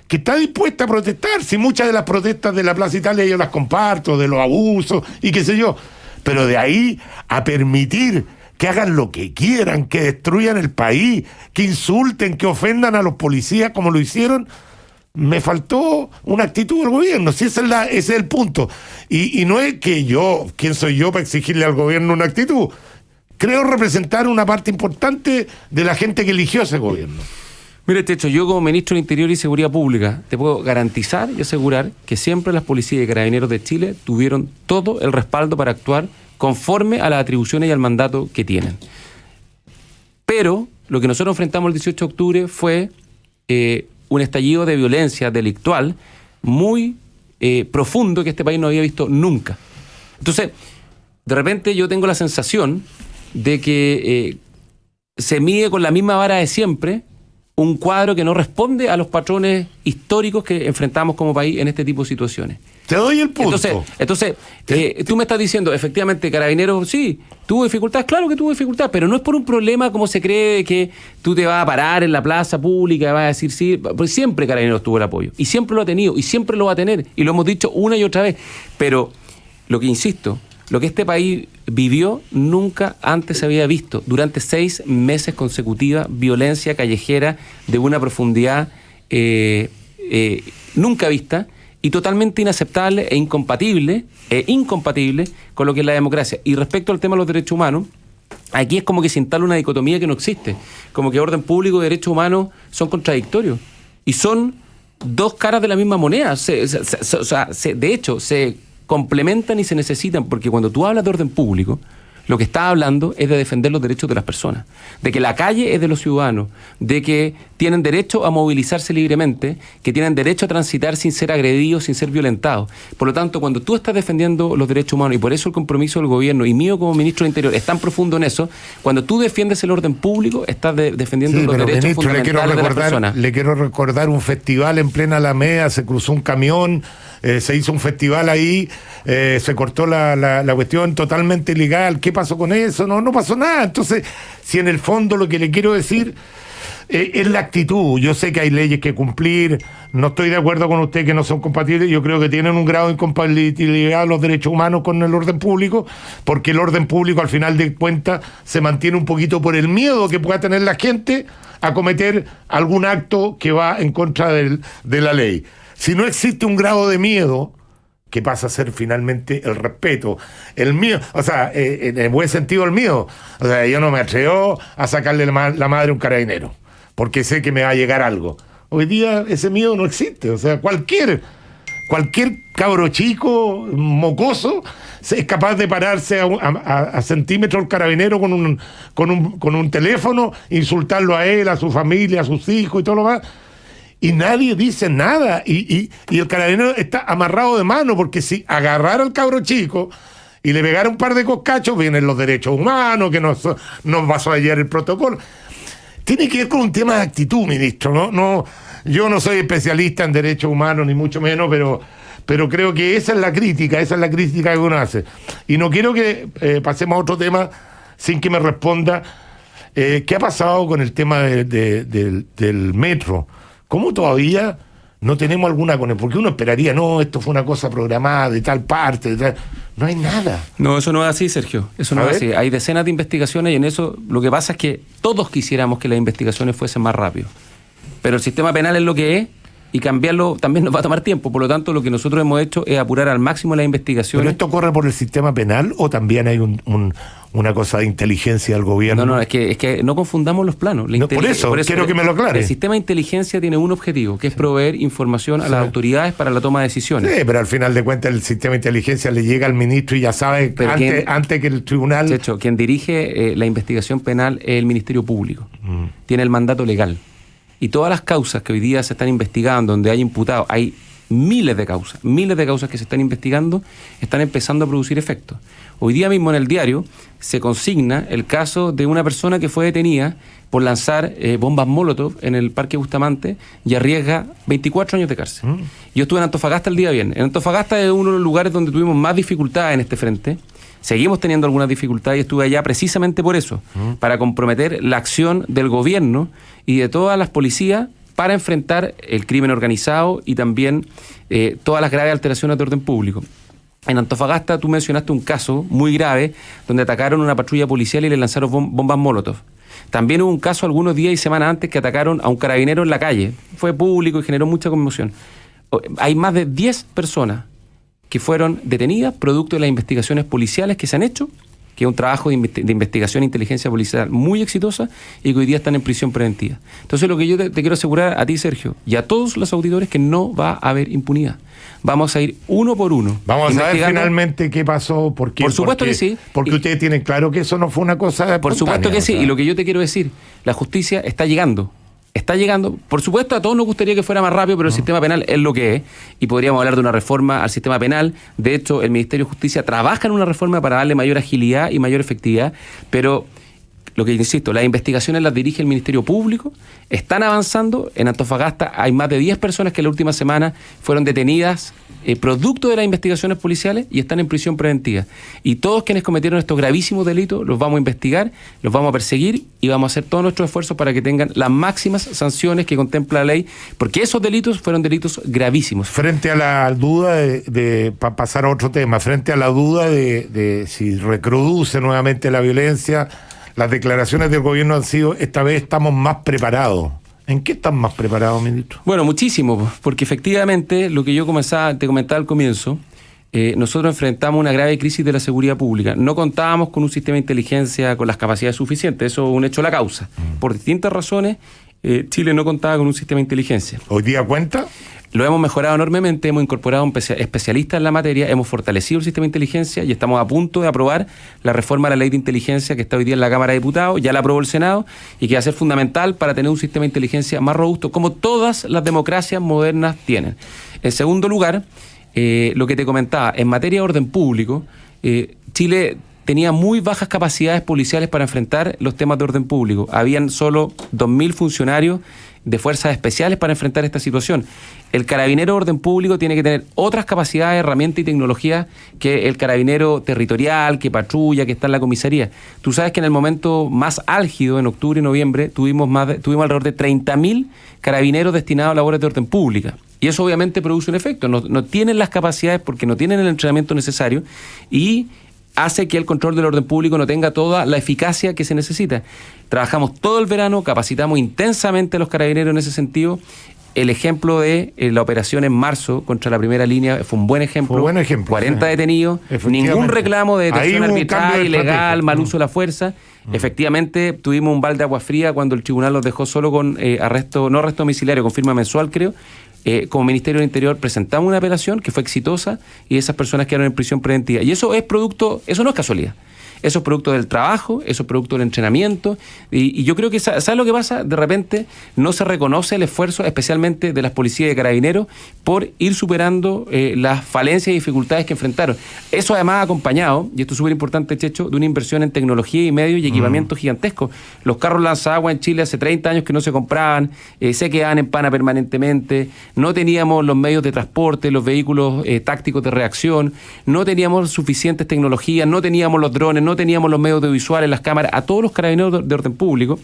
que está dispuesta a protestar. Si muchas de las protestas de la Plaza Italia yo las comparto, de los abusos y qué sé yo, pero de ahí a permitir que hagan lo que quieran, que destruyan el país, que insulten, que ofendan a los policías como lo hicieron, me faltó una actitud del gobierno. Si ese es el punto. Y no es que ¿quién soy yo para exigirle al gobierno una actitud? Creo representar una parte importante de la gente que eligió ese gobierno. Mire, Checho, yo como ministro de Interior y Seguridad Pública te puedo garantizar y asegurar que siempre las policías y carabineros de Chile tuvieron todo el respaldo para actuar conforme a las atribuciones y al mandato que tienen. Pero lo que nosotros enfrentamos el 18 de octubre fue un estallido de violencia delictual muy profundo que este país no había visto nunca. Entonces, de repente yo tengo la sensación de que se mide con la misma vara de siempre un cuadro que no responde a los patrones históricos que enfrentamos como país en este tipo de situaciones. Te doy el punto. Entonces tú me estás diciendo, efectivamente, Carabineros, sí, tuvo dificultades, claro que tuvo dificultades, pero no es por un problema como se cree de que tú te vas a parar en la plaza pública y vas a decir sí, porque siempre Carabineros tuvo el apoyo, y siempre lo ha tenido, y siempre lo va a tener, y lo hemos dicho una y otra vez, pero lo que insisto, lo que este país vivió nunca antes se había visto. Durante 6 meses consecutivos, violencia callejera de una profundidad nunca vista y totalmente inaceptable e incompatible con lo que es la democracia. Y respecto al tema de los derechos humanos, aquí es como que se instala una dicotomía que no existe. Como que orden público y derechos humanos son contradictorios. Y son dos caras de la misma moneda. De hecho, se complementan y se necesitan, porque cuando tú hablas de orden público, lo que estás hablando es de defender los derechos de las personas, de que la calle es de los ciudadanos, de que tienen derecho a movilizarse libremente, que tienen derecho a transitar sin ser agredidos, sin ser violentados. Por lo tanto, cuando tú estás defendiendo los derechos humanos, y por eso el compromiso del gobierno y mío como ministro de Interior es tan profundo en eso, cuando tú defiendes el orden público, estás defendiendo los derechos ministro, fundamentales de las personas. Le quiero recordar un festival en plena Alameda, se cruzó un camión, se hizo un festival ahí, se cortó la cuestión totalmente ilegal. ¿Qué pasó con eso? No pasó nada. Entonces, si en el fondo lo que le quiero decir es la actitud. Yo sé que hay leyes que cumplir, no estoy de acuerdo con usted que no son compatibles, yo creo que tienen un grado de incompatibilidad los derechos humanos con el orden público, porque el orden público al final de cuentas se mantiene un poquito por el miedo que pueda tener la gente a cometer algún acto que va en contra de la ley. Si no existe un grado de miedo, que pasa a ser finalmente el respeto, el miedo, o sea, en el buen sentido el miedo. O sea, yo no me atrevo a sacarle la madre a un carabinero, porque sé que me va a llegar algo. Hoy día ese miedo no existe. O sea, cualquier cabro chico, mocoso, es capaz de pararse a centímetros el carabinero con un teléfono, insultarlo a él, a su familia, a sus hijos y todo lo demás. Y nadie dice nada, y el carabinero está amarrado de mano, porque si agarrara al cabro chico y le pegara un par de coscachos, vienen los derechos humanos, que nos pasó ayer el protocolo. Tiene que ver con un tema de actitud, ministro, ¿no? Yo no soy especialista en derechos humanos, ni mucho menos, pero creo que esa es la crítica que uno hace. Y no quiero que pasemos a otro tema sin que me responda qué ha pasado con el tema del metro. ¿Cómo todavía no tenemos alguna con él? Porque uno esperaría, no, esto fue una cosa programada de tal parte, de tal... No hay nada. No, eso no es así, Sergio. Eso no es así. Hay decenas de investigaciones y en eso lo que pasa es que todos quisiéramos que las investigaciones fuesen más rápido. Pero el sistema penal es lo que es y cambiarlo también nos va a tomar tiempo. Por lo tanto, lo que nosotros hemos hecho es apurar al máximo las investigaciones. ¿Pero esto corre por el sistema penal o también hay una cosa de inteligencia del gobierno? No, es que no confundamos los planos. Por eso quiero que me lo aclare. El sistema de inteligencia tiene un objetivo, que es proveer información a las autoridades para la toma de decisiones. Sí, pero al final de cuentas el sistema de inteligencia le llega al ministro y ya sabe antes que el tribunal... De hecho, quien dirige la investigación penal es el Ministerio Público. Tiene el mandato legal. Y todas las causas que hoy día se están investigando, donde hay imputados, hay miles de causas que se están investigando, están empezando a producir efectos. Hoy día mismo en el diario se consigna el caso de una persona que fue detenida por lanzar bombas Molotov en el Parque Bustamante y arriesga 24 años de cárcel. Yo estuve en Antofagasta el día viernes. En Antofagasta es uno de los lugares donde tuvimos más dificultades en este frente. Seguimos teniendo algunas dificultades y estuve allá precisamente por eso, para comprometer la acción del gobierno y de todas las policías para enfrentar el crimen organizado y también todas las graves alteraciones de orden público. En Antofagasta tú mencionaste un caso muy grave donde atacaron una patrulla policial y le lanzaron bombas Molotov. También hubo un caso algunos días y semanas antes que atacaron a un carabinero en la calle. Fue público y generó mucha conmoción. Hay más de 10 personas que fueron detenidas producto de las investigaciones policiales que se han hecho, que es un trabajo de investigación e inteligencia policial muy exitosa y que hoy día están en prisión preventiva. Entonces lo que yo te quiero asegurar a ti, Sergio, y a todos los auditores, que no va a haber impunidad. Vamos a ir uno por uno. Vamos a ver finalmente qué pasó, por qué. Por supuesto que sí. Porque ustedes tienen claro que eso no fue una cosa por supuesto que sí, y lo que yo te quiero decir, la justicia está llegando. Está llegando, por supuesto a todos nos gustaría que fuera más rápido, pero el sistema penal es lo que es y podríamos hablar de una reforma al sistema penal. De hecho, el Ministerio de Justicia trabaja en una reforma para darle mayor agilidad y mayor efectividad, pero lo que insisto, las investigaciones las dirige el Ministerio Público, están avanzando. En Antofagasta hay más de 10 personas que la última semana fueron detenidas producto de las investigaciones policiales y están en prisión preventiva. Y todos quienes cometieron estos gravísimos delitos los vamos a investigar, los vamos a perseguir y vamos a hacer todos nuestros esfuerzos para que tengan las máximas sanciones que contempla la ley, porque esos delitos fueron delitos gravísimos. Frente a la duda para pasar a otro tema, frente a la duda de si reproduce nuevamente la violencia, las declaraciones del gobierno han sido, esta vez estamos más preparados. ¿En qué están más preparados, ministro? Bueno, muchísimo, porque efectivamente, lo que yo te comentaba al comienzo, nosotros enfrentamos una grave crisis de la seguridad pública. No contábamos con un sistema de inteligencia con las capacidades suficientes, eso es un hecho de la causa. Por distintas razones, Chile no contaba con un sistema de inteligencia. ¿Hoy día cuenta? Lo hemos mejorado enormemente, hemos incorporado especialistas en la materia, hemos fortalecido el sistema de inteligencia y estamos a punto de aprobar la reforma a la ley de inteligencia que está hoy día en la Cámara de Diputados, ya la aprobó el Senado y que va a ser fundamental para tener un sistema de inteligencia más robusto, como todas las democracias modernas tienen. En segundo lugar, lo que te comentaba, en materia de orden público, Chile tenía muy bajas capacidades policiales para enfrentar los temas de orden público. Habían solo 2.000 funcionarios de fuerzas especiales para enfrentar esta situación. El carabinero de orden público tiene que tener otras capacidades, herramientas y tecnologías que el carabinero territorial, que patrulla, que está en la comisaría. Tú sabes que en el momento más álgido, en octubre y noviembre, tuvimos alrededor de 30.000 carabineros destinados a labores de orden pública. Y eso obviamente produce un efecto. No tienen las capacidades porque no tienen el entrenamiento necesario y hace que el control del orden público no tenga toda la eficacia que se necesita. Trabajamos todo el verano, capacitamos intensamente a los carabineros en ese sentido. El ejemplo de la operación en marzo contra la primera línea fue un buen ejemplo. 40 detenidos, ningún reclamo de detención arbitraria, ilegal, mal uso de la fuerza. Efectivamente, tuvimos un balde de agua fría cuando el tribunal los dejó solo con arresto domiciliario, con firma mensual, creo. Como Ministerio del Interior presentamos una apelación que fue exitosa y esas personas quedaron en prisión preventiva. Y eso es producto, eso no es casualidad. Eso es producto del trabajo, eso es producto del entrenamiento, y yo creo que, ¿sabes lo que pasa? De repente no se reconoce el esfuerzo, especialmente de las policías y de carabineros, por ir superando las falencias y dificultades que enfrentaron. Eso además acompañado, y esto es súper importante, Checho, de una inversión en tecnología y medios y equipamiento gigantesco. Los carros lanzagua en Chile hace 30 años que no se compraban, se quedaban en pana permanentemente, no teníamos los medios de transporte, los vehículos tácticos de reacción, no teníamos suficientes tecnologías, no teníamos los drones, no teníamos los medios audiovisuales, las cámaras, a todos los carabineros de orden público.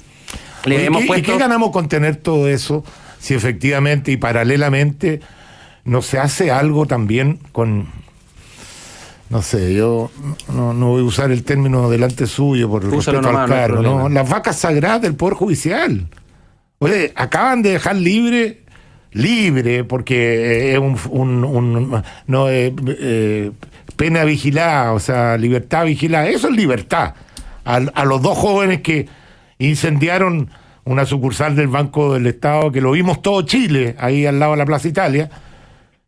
¿Y qué ganamos con tener todo eso si efectivamente y paralelamente no se hace algo también con... No sé, yo no voy a usar el término delante suyo por respeto al cargo, ¿no? Las vacas sagradas del Poder Judicial. Oye, acaban de dejar libre, porque es pena vigilada, o sea, libertad vigilada. Eso es libertad. A los 2 jóvenes que incendiaron una sucursal del Banco del Estado, que lo vimos todo Chile, ahí al lado de la Plaza Italia,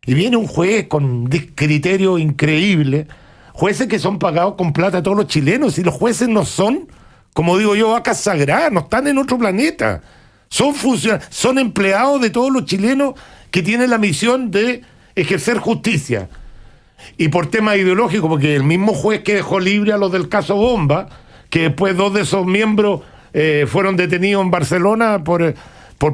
y viene un juez con criterio increíble, jueces que son pagados con plata de todos los chilenos, y los jueces no son, como digo yo, vacas sagradas, no están en otro planeta, son empleados de todos los chilenos que tienen la misión de ejercer justicia. Y por tema ideológico, porque el mismo juez que dejó libre a los del caso Bomba, que después 2 de esos miembros fueron detenidos en Barcelona por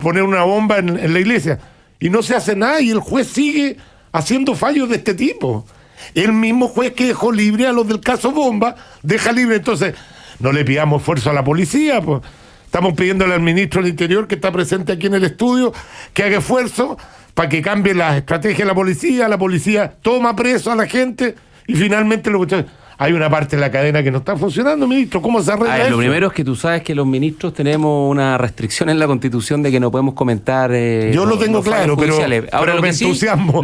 poner una bomba en la iglesia, y no se hace nada, y el juez sigue haciendo fallos de este tipo. El mismo juez que dejó libre a los del caso Bomba, deja libre. Entonces, no le pidamos esfuerzo a la policía, pues. Estamos pidiéndole al ministro del Interior, que está presente aquí en el estudio, que haga esfuerzo para que cambie la estrategia de la policía toma preso a la gente, y finalmente hay una parte de la cadena que no está funcionando, ministro. ¿Cómo se arregla eso? Lo primero es que tú sabes que los ministros tenemos una restricción en la Constitución de que no podemos comentar... yo lo tengo claro, pero ahora, me entusiasmo.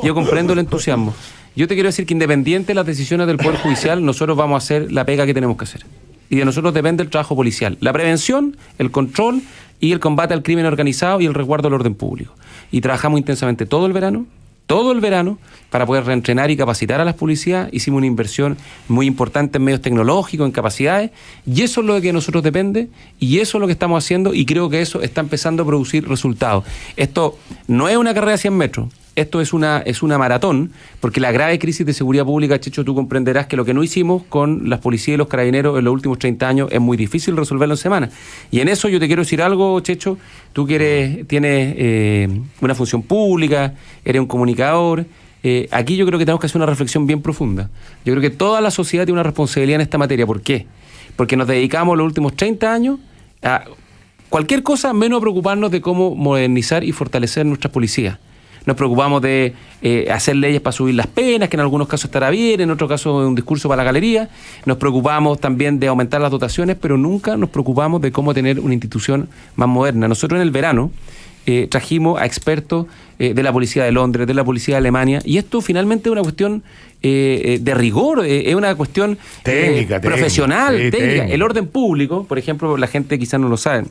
Yo comprendo el entusiasmo. Yo te quiero decir que independiente de las decisiones del Poder Judicial, nosotros vamos a hacer la pega que tenemos que hacer. Y de nosotros depende el trabajo policial. La prevención, el control y el combate al crimen organizado y el resguardo del orden público. Y trabajamos intensamente todo el verano, para poder reentrenar y capacitar a las policías. Hicimos una inversión muy importante en medios tecnológicos, en capacidades, y eso es lo que de nosotros depende, y eso es lo que estamos haciendo, y creo que eso está empezando a producir resultados. Esto no es una carrera de 100 metros, esto es una maratón, porque la grave crisis de seguridad pública, Checho, tú comprenderás que lo que no hicimos con las policías y los carabineros en los últimos 30 años es muy difícil resolverlo en semanas. Y en eso yo te quiero decir algo, Checho, tú que tienes una función pública, eres un comunicador, aquí yo creo que tenemos que hacer una reflexión bien profunda. Yo creo que toda la sociedad tiene una responsabilidad en esta materia. ¿Por qué? Porque nos dedicamos los últimos 30 años a cualquier cosa menos a preocuparnos de cómo modernizar y fortalecer nuestras policías. Nos preocupamos de hacer leyes para subir las penas, que en algunos casos estará bien, en otros casos es un discurso para la galería. Nos preocupamos también de aumentar las dotaciones, pero nunca nos preocupamos de cómo tener una institución más moderna. Nosotros en el verano trajimos a expertos de la policía de Londres, de la policía de Alemania, y esto finalmente es una cuestión de rigor, es una cuestión técnica, profesional, técnica. El orden público, por ejemplo, la gente quizás no lo sabe.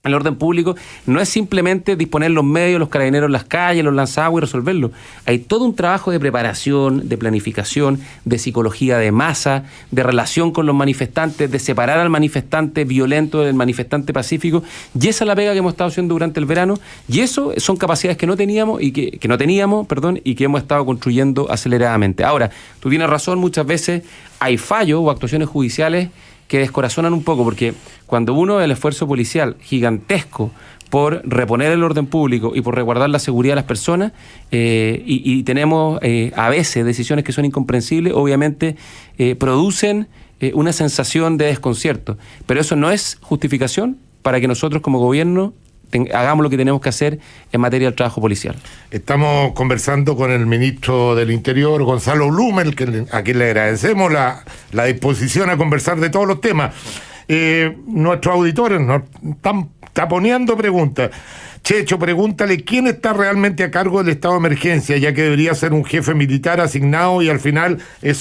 El orden público no es simplemente disponer los medios, los carabineros en las calles, los lanzaguas y resolverlo. Hay todo un trabajo de preparación, de planificación, de psicología de masa, de relación con los manifestantes, de separar al manifestante violento del manifestante pacífico. Y esa es la pega que hemos estado haciendo durante el verano. Y eso son capacidades que no teníamos y que hemos estado construyendo aceleradamente. Ahora, tú tienes razón, muchas veces hay fallos o actuaciones judiciales que descorazonan un poco, porque cuando uno ve el esfuerzo policial gigantesco por reponer el orden público y por resguardar la seguridad de las personas, y tenemos a veces decisiones que son incomprensibles, obviamente producen una sensación de desconcierto, pero eso no es justificación para que nosotros como gobierno hagamos lo que tenemos que hacer en materia del trabajo policial. Estamos conversando con el ministro del Interior, Gonzalo Blumel, a quien le agradecemos la disposición a conversar de todos los temas. Nuestros auditores nos están taponeando preguntas. Checho, pregúntale quién está realmente a cargo del estado de emergencia, ya que debería ser un jefe militar asignado y al final es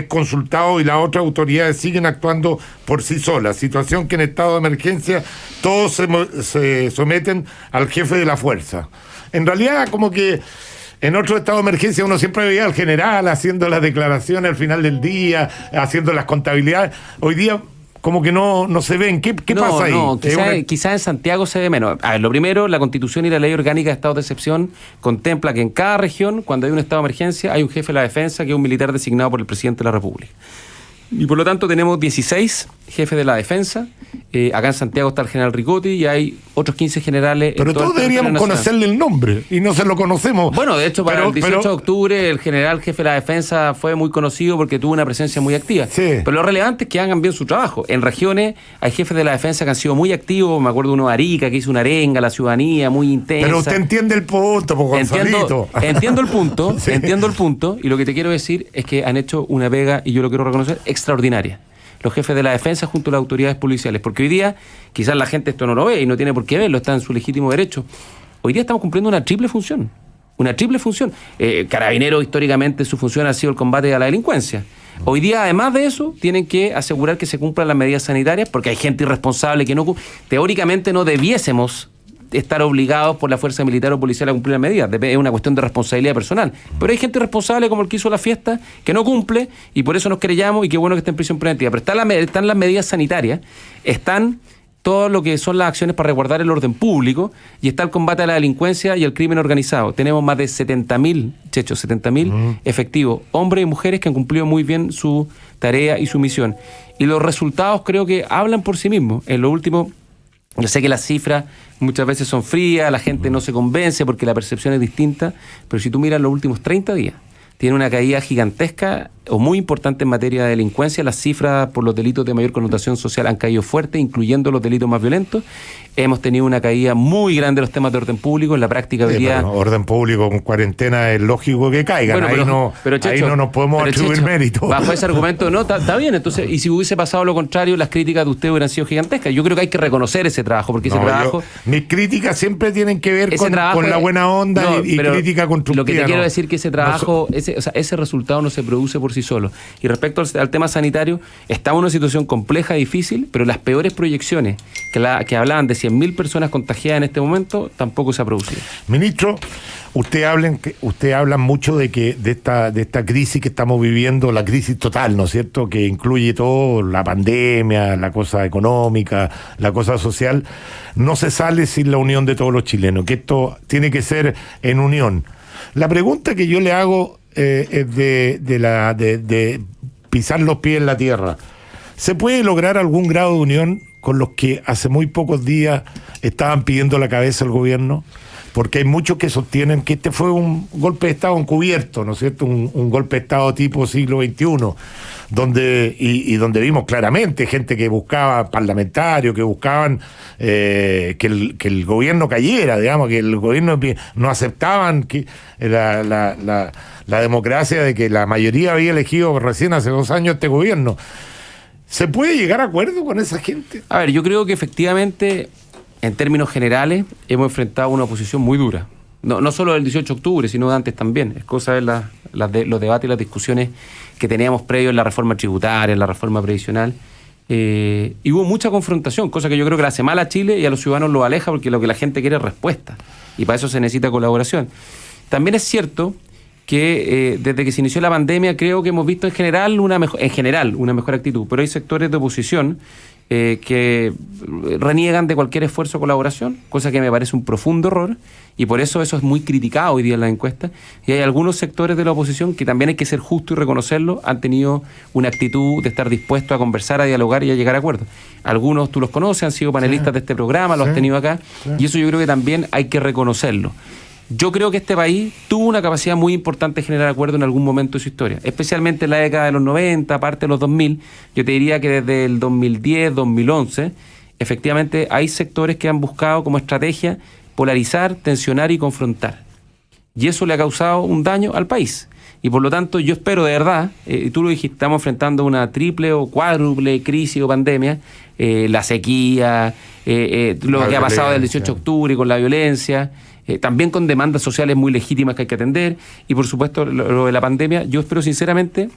consultado y las otras autoridades siguen actuando por sí solas. Situación que en estado de emergencia todos se someten al jefe de la fuerza. En realidad, como que En otro estado de emergencia uno siempre veía al general haciendo las declaraciones al final del día, haciendo las contabilidades. Hoy día como que no se ven. ¿Qué pasa ahí? No, quizás en Santiago se ve menos. A ver, lo primero, la Constitución y la Ley Orgánica de Estados de Excepción contempla que en cada región, cuando hay un estado de emergencia, hay un jefe de la defensa que es un militar designado por el presidente de la República. Y por lo tanto tenemos 16 jefes de la defensa. Acá en Santiago está el general Ricotti y hay otros 15 generales. Pero todos deberíamos conocerle el nombre y no se lo conocemos. Bueno, de hecho, para el 18 de octubre el general jefe de la defensa fue muy conocido porque tuvo una presencia muy activa. Sí. Pero lo relevante es que hagan bien su trabajo. En regiones hay jefes de la defensa que han sido muy activos. Me acuerdo uno de Arica que hizo una arenga a la ciudadanía muy intensa. Pero usted entiende el punto, Gonzalito. Entiendo el punto, Sí. Entiendo el punto. Y lo que te quiero decir es que han hecho una pega, y yo lo quiero reconocer, extraordinaria. Los jefes de la defensa junto a las autoridades policiales, porque hoy día, quizás la gente esto no lo ve y no tiene por qué verlo, está en su legítimo derecho. Hoy día estamos cumpliendo una triple función. Carabineros, históricamente, su función ha sido el combate a la delincuencia. Hoy día, además de eso, tienen que asegurar que se cumplan las medidas sanitarias, porque hay gente irresponsable que no... Teóricamente no debiésemos estar obligados por la fuerza militar o policial a cumplir las medidas. Es una cuestión de responsabilidad personal. Pero hay gente responsable, como el que hizo la fiesta, que no cumple, y por eso nos querellamos, y qué bueno que esté en prisión preventiva. Pero están las medidas sanitarias, están todo lo que son las acciones para resguardar el orden público, y está el combate a la delincuencia y el crimen organizado. Tenemos más de 70.000 efectivos, hombres y mujeres que han cumplido muy bien su tarea y su misión. Y los resultados creo que hablan por sí mismos. En lo último, yo sé que las cifras muchas veces son frías, la gente no se convence porque la percepción es distinta, pero si tú miras los últimos 30 días, tiene una caída gigantesca o muy importante en materia de delincuencia. Las cifras por los delitos de mayor connotación social han caído fuerte, incluyendo los delitos más violentos. Hemos tenido una caída muy grande de los temas de orden público. En la práctica hoy día... Orden público con cuarentena es lógico que caigan. Bueno, ahí no nos podemos atribuir mérito. Bajo ese argumento, no, está bien. Entonces, y si hubiese pasado lo contrario, las críticas de usted hubieran sido gigantescas. Yo creo que hay que reconocer ese trabajo, porque ese trabajo... mis críticas siempre tienen que ver con la buena onda y crítica constructiva. Lo que te quiero decir es que ese trabajo, ese resultado no se produce por sí solo. Y respecto al tema sanitario, estamos en una situación compleja, difícil, pero las peores proyecciones que hablaban de 100.000 personas contagiadas en este momento tampoco se ha producido. Ministro, usted habla mucho de esta crisis que estamos viviendo, la crisis total, ¿no es cierto?, que incluye todo, la pandemia, la cosa económica, la cosa social. No se sale sin la unión de todos los chilenos, que esto tiene que ser en unión. La pregunta que yo le hago es de pisar los pies en la tierra. ¿Se puede lograr algún grado de unión con los que hace muy pocos días estaban pidiendo la cabeza al gobierno? Porque hay muchos que sostienen que este fue un golpe de Estado encubierto, ¿no es cierto? Un golpe de Estado tipo siglo XXI, donde vimos claramente gente que buscaba parlamentarios, que buscaban que el gobierno cayera, digamos, que el gobierno no aceptaban que la democracia de que la mayoría había elegido recién hace 2 años este gobierno. ¿Se puede llegar a acuerdo con esa gente? A ver, yo creo que efectivamente, en términos generales, hemos enfrentado una oposición muy dura. No solo del 18 de octubre, sino de antes también. Es cosa de los debates y las discusiones que teníamos previos en la reforma tributaria, en la reforma previsional. Y hubo mucha confrontación, cosa que yo creo que le hace mal a Chile y a los ciudadanos lo aleja, porque lo que la gente quiere es respuesta. Y para eso se necesita colaboración. También es cierto que desde que se inició la pandemia creo que hemos visto en general una mejor actitud, pero hay sectores de oposición que reniegan de cualquier esfuerzo de colaboración, cosa que me parece un profundo error, y por eso es muy criticado hoy día en las encuestas. Y hay algunos sectores de la oposición que también hay que ser justo y reconocerlo, han tenido una actitud de estar dispuestos a conversar, a dialogar y a llegar a acuerdos. Algunos tú los conoces, han sido panelistas de este programa, los has tenido acá, y eso yo creo que también hay que reconocerlo. Yo creo que este país tuvo una capacidad muy importante de generar acuerdo en algún momento de su historia, especialmente en la década de los 90, parte de los 2000. Yo te diría que desde el 2010, 2011, efectivamente hay sectores que han buscado como estrategia polarizar, tensionar y confrontar. Y eso le ha causado un daño al país. Y por lo tanto yo espero de verdad, y tú lo dijiste, estamos enfrentando una triple o cuádruple crisis o pandemia, la sequía, lo que ha pasado del 18 de octubre con la violencia, también con demandas sociales muy legítimas que hay que atender, y por supuesto lo de la pandemia. Yo espero sinceramente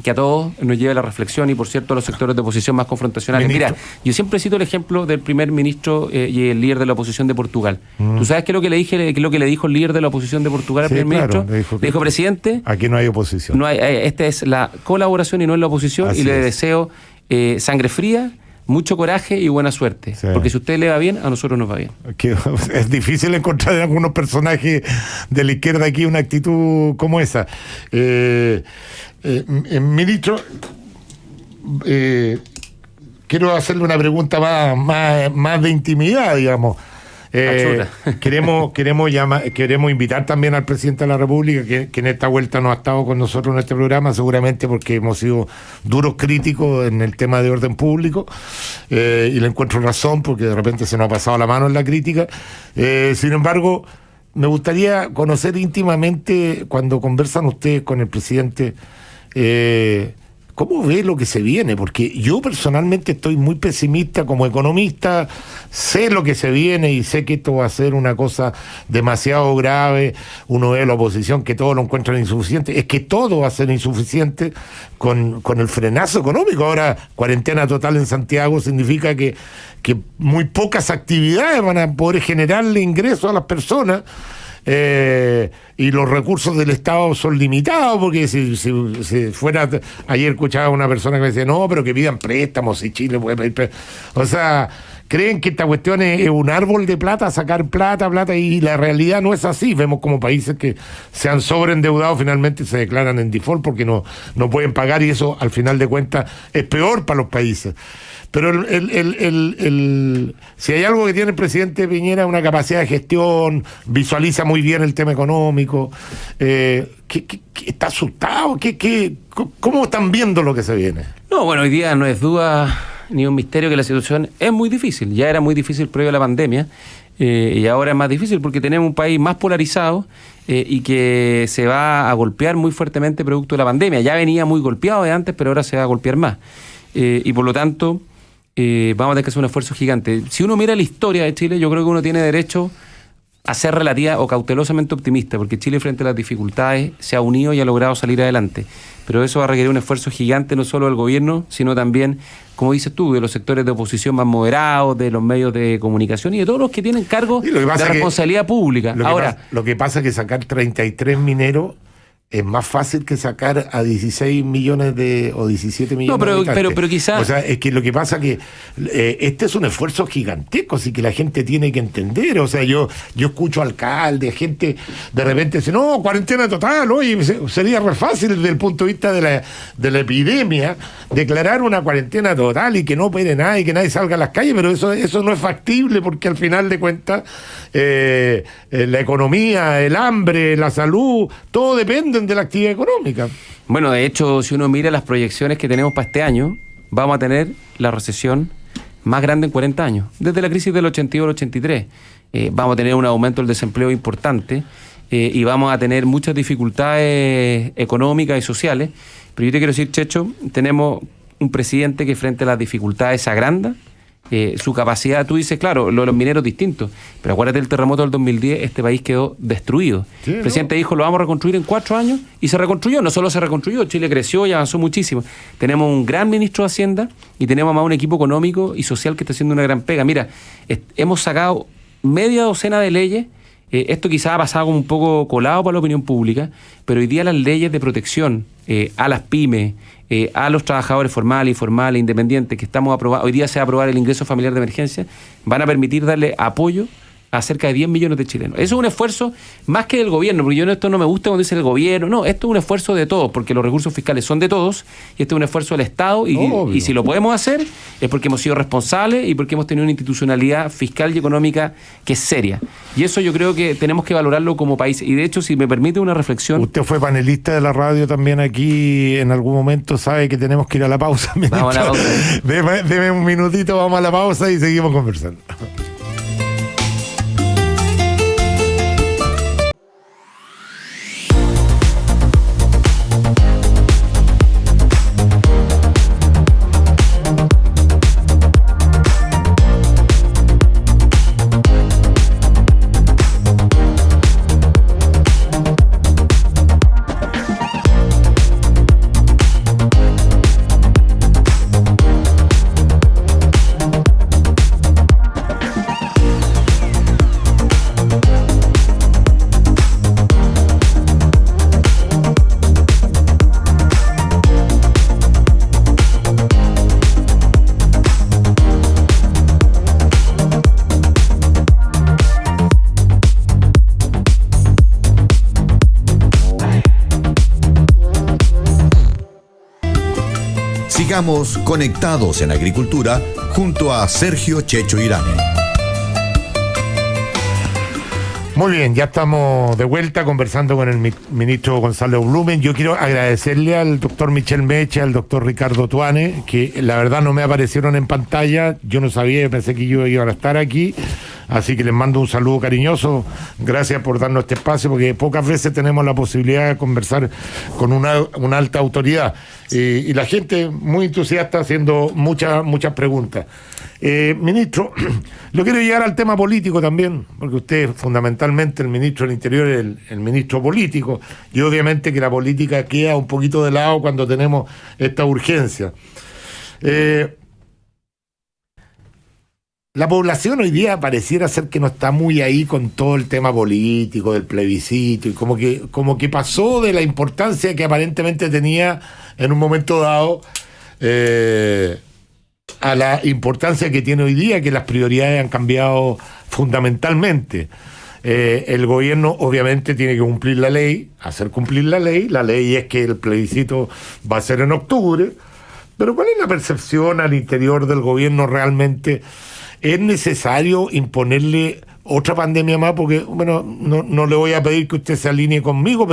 que a todos nos lleve a la reflexión y, por cierto, a los sectores de oposición más confrontacionales. Ministro. Mira, yo siempre cito el ejemplo del primer ministro y el líder de la oposición de Portugal. ¿Tú sabes qué es lo que le dije, qué es lo que le dijo el líder de la oposición de Portugal al primer ministro? Le dijo, presidente, aquí no hay oposición. No hay, esta es la colaboración y no es la oposición. Así y le deseo sangre fría, mucho coraje y buena suerte. Sí. Porque si a usted le va bien, a nosotros nos va bien. Es difícil encontrar en algunos personajes de la izquierda aquí una actitud como esa. Ministro, quiero hacerle una pregunta más de intimidad, digamos. Queremos invitar también al presidente de la República, que en esta vuelta no ha estado con nosotros en este programa, seguramente porque hemos sido duros críticos en el tema de orden público, y le encuentro razón, porque de repente se nos ha pasado la mano en la crítica. Sin embargo, me gustaría conocer íntimamente, cuando conversan ustedes con el presidente, ¿cómo ve lo que se viene? Porque yo personalmente estoy muy pesimista como economista, sé lo que se viene y sé que esto va a ser una cosa demasiado grave. Uno ve a la oposición que todo lo encuentran insuficiente, es que todo va a ser insuficiente con el frenazo económico. Ahora, cuarentena total en Santiago significa que muy pocas actividades van a poder generarle ingresos a las personas. Y los recursos del Estado son limitados, porque si fuera, ayer escuchaba a una persona que me decía, no, pero que pidan préstamos, si Chile puede pedir préstamos. O sea, creen que esta cuestión es un árbol de plata, sacar plata, y la realidad no es así. Vemos como países que se han sobreendeudado finalmente se declaran en default porque no pueden pagar, y eso al final de cuentas es peor para los países. Pero si hay algo que tiene el presidente Piñera, una capacidad de gestión, visualiza muy bien el tema económico. ¿Está asustado? ¿Cómo están viendo lo que se viene? No, bueno, hoy día no es duda ni un misterio que la situación es muy difícil. Ya era muy difícil previo a la pandemia, y ahora es más difícil porque tenemos un país más polarizado y que se va a golpear muy fuertemente producto de la pandemia. Ya venía muy golpeado de antes, pero ahora se va a golpear más. Y por lo tanto, vamos a tener que hacer un esfuerzo gigante. Si uno mira la historia de Chile, yo creo que uno tiene derecho a ser relativa o cautelosamente optimista, porque Chile, frente a las dificultades, se ha unido y ha logrado salir adelante. Pero eso va a requerir un esfuerzo gigante, no solo del gobierno, sino también, como dices tú, de los sectores de oposición más moderados, de los medios de comunicación y de todos los que tienen cargo de responsabilidad pública. Lo que pasa es que sacar 33 mineros es más fácil que sacar a 16 millones o 17 millones de habitantes. pero quizás... O sea, es que lo que pasa es que este es un esfuerzo gigantesco, así que la gente tiene que entender. O sea, yo escucho alcaldes, gente de repente dice, no, cuarentena total, oye, sería re fácil desde el punto de vista de la epidemia declarar una cuarentena total y que no opere nada y que nadie salga a las calles, pero eso no es factible, porque al final de cuentas la economía, el hambre, la salud, todo depende de la actividad económica. Bueno, de hecho, si uno mira las proyecciones que tenemos para este año, vamos a tener la recesión más grande en 40 años, desde la crisis del 82 al 83. Vamos a tener un aumento del desempleo importante, y vamos a tener muchas dificultades económicas y sociales. Pero yo te quiero decir, Checho, tenemos un presidente que frente a las dificultades se agranda. Su capacidad, tú dices, claro, los mineros distintos, pero acuérdate del terremoto del 2010, este país quedó destruido. Sí, el presidente dijo, lo vamos a reconstruir en 4 años, y se reconstruyó. No solo se reconstruyó, Chile creció y avanzó muchísimo. Tenemos un gran ministro de Hacienda y tenemos más un equipo económico y social que está haciendo una gran pega. Mira, hemos sacado media docena de leyes. Esto quizás ha pasado como un poco colado para la opinión pública, pero hoy día las leyes de protección a las pymes, a los trabajadores formales, informales, independientes, que estamos aprobando, hoy día se va a aprobar el ingreso familiar de emergencia, van a permitir darle apoyo a cerca de 10 millones de chilenos. Eso es un esfuerzo más que del gobierno, porque esto no me gusta cuando dice el gobierno, no, esto es un esfuerzo de todos, porque los recursos fiscales son de todos, y este es un esfuerzo del Estado, y si lo podemos hacer es porque hemos sido responsables y porque hemos tenido una institucionalidad fiscal y económica que es seria. Y eso yo creo que tenemos que valorarlo como país. Y de hecho, si me permite una reflexión... Usted fue panelista de la radio también aquí en algún momento, sabe que tenemos que ir a la pausa. Vamos a la pausa. Deme un minutito, vamos a la pausa y seguimos conversando. Sigamos conectados en agricultura junto a Sergio Checho Irane. Muy bien, ya estamos de vuelta conversando con el ministro Gonzalo Blumen. Yo quiero agradecerle al doctor Michel Meche, al doctor Ricardo Tuane, que la verdad no me aparecieron en pantalla. Yo no sabía, pensé que yo iba a estar aquí. Así que les mando un saludo cariñoso. Gracias por darnos este espacio, porque pocas veces tenemos la posibilidad de conversar con una alta autoridad. Y la gente muy entusiasta haciendo muchas preguntas. Ministro, lo quiero llegar al tema político también, porque usted fundamentalmente, el ministro del Interior, es el ministro político, y obviamente que la política queda un poquito de lado cuando tenemos esta urgencia. La población hoy día pareciera ser que no está muy ahí con todo el tema político, del plebiscito, y como que pasó de la importancia que aparentemente tenía en un momento dado a la importancia que tiene hoy día, que las prioridades han cambiado fundamentalmente. El gobierno obviamente tiene que cumplir la ley, hacer cumplir la ley es que el plebiscito va a ser en octubre, pero ¿cuál es la percepción al interior del gobierno realmente? ¿Es necesario imponerle otra pandemia más? Porque, bueno, no le voy a pedir que usted se alinee conmigo,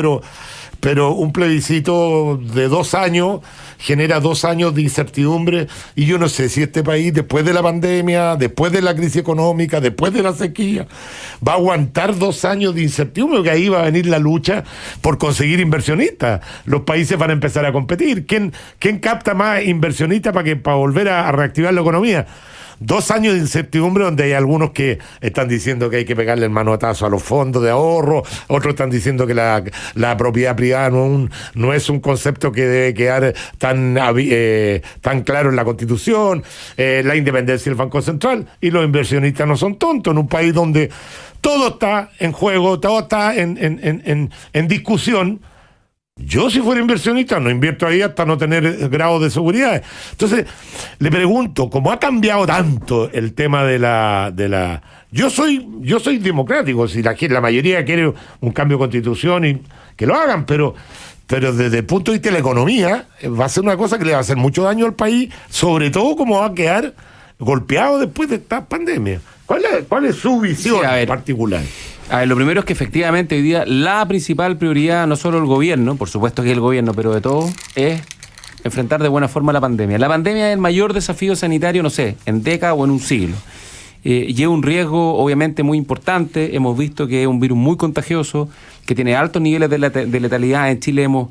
pero un plebiscito de 2 años genera 2 años de incertidumbre, y yo no sé si este país, después de la pandemia, después de la crisis económica, después de la sequía, va a aguantar 2 años de incertidumbre, porque ahí va a venir la lucha por conseguir inversionistas. Los países van a empezar a competir. ¿Quién capta más inversionistas para volver a reactivar la economía? 2 años de incertidumbre, donde hay algunos que están diciendo que hay que pegarle el manotazo a los fondos de ahorro, otros están diciendo que la propiedad privada no es un concepto que debe quedar tan claro en la Constitución, la independencia del Banco Central, y los inversionistas no son tontos en un país donde todo está en juego, todo está en discusión. Yo, si fuera inversionista, no invierto ahí hasta no tener grado de seguridad. Entonces, le pregunto, ¿cómo ha cambiado tanto el tema de la... Yo soy democrático, si la mayoría quiere un cambio de constitución, y que lo hagan, pero desde el punto de vista de la economía, va a ser una cosa que le va a hacer mucho daño al país, sobre todo cómo va a quedar golpeado después de esta pandemia. ¿Cuál es su visión en particular? A ver, lo primero es que efectivamente hoy día la principal prioridad, no solo el gobierno, por supuesto que es el gobierno, pero de todo, es enfrentar de buena forma la pandemia. La pandemia es el mayor desafío sanitario, no sé, en décadas o en un siglo. Lleva un riesgo obviamente muy importante. Hemos visto que es un virus muy contagioso, que tiene altos niveles de letalidad. En Chile hemos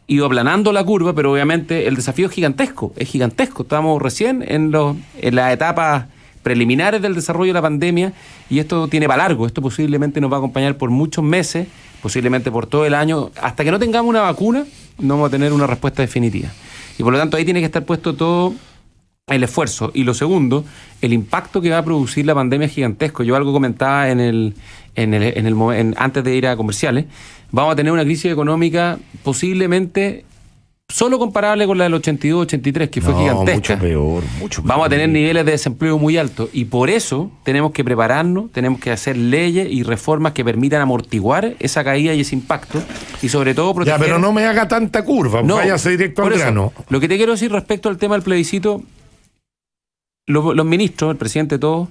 ido aplanando la curva, pero obviamente el desafío es gigantesco. Estamos recién en las etapas preliminares del desarrollo de la pandemia, y esto tiene para largo. Esto posiblemente nos va a acompañar por muchos meses, posiblemente por todo el año. Hasta que no tengamos una vacuna, no vamos a tener una respuesta definitiva. Y por lo tanto ahí tiene que estar puesto todo el esfuerzo. Y lo segundo, el impacto que va a producir la pandemia es gigantesco. Yo algo comentaba antes de ir a comerciales. Vamos a tener una crisis económica posiblemente solo comparable con la del 82-83, que fue gigantesca. Mucho peor. Vamos a tener niveles de desempleo muy altos, y por eso tenemos que prepararnos, tenemos que hacer leyes y reformas que permitan amortiguar esa caída y ese impacto, y sobre todo proteger... Ya, pero no me haga tanta curva, váyase directo al grano. Lo que te quiero decir respecto al tema del plebiscito, los ministros, el presidente, todos,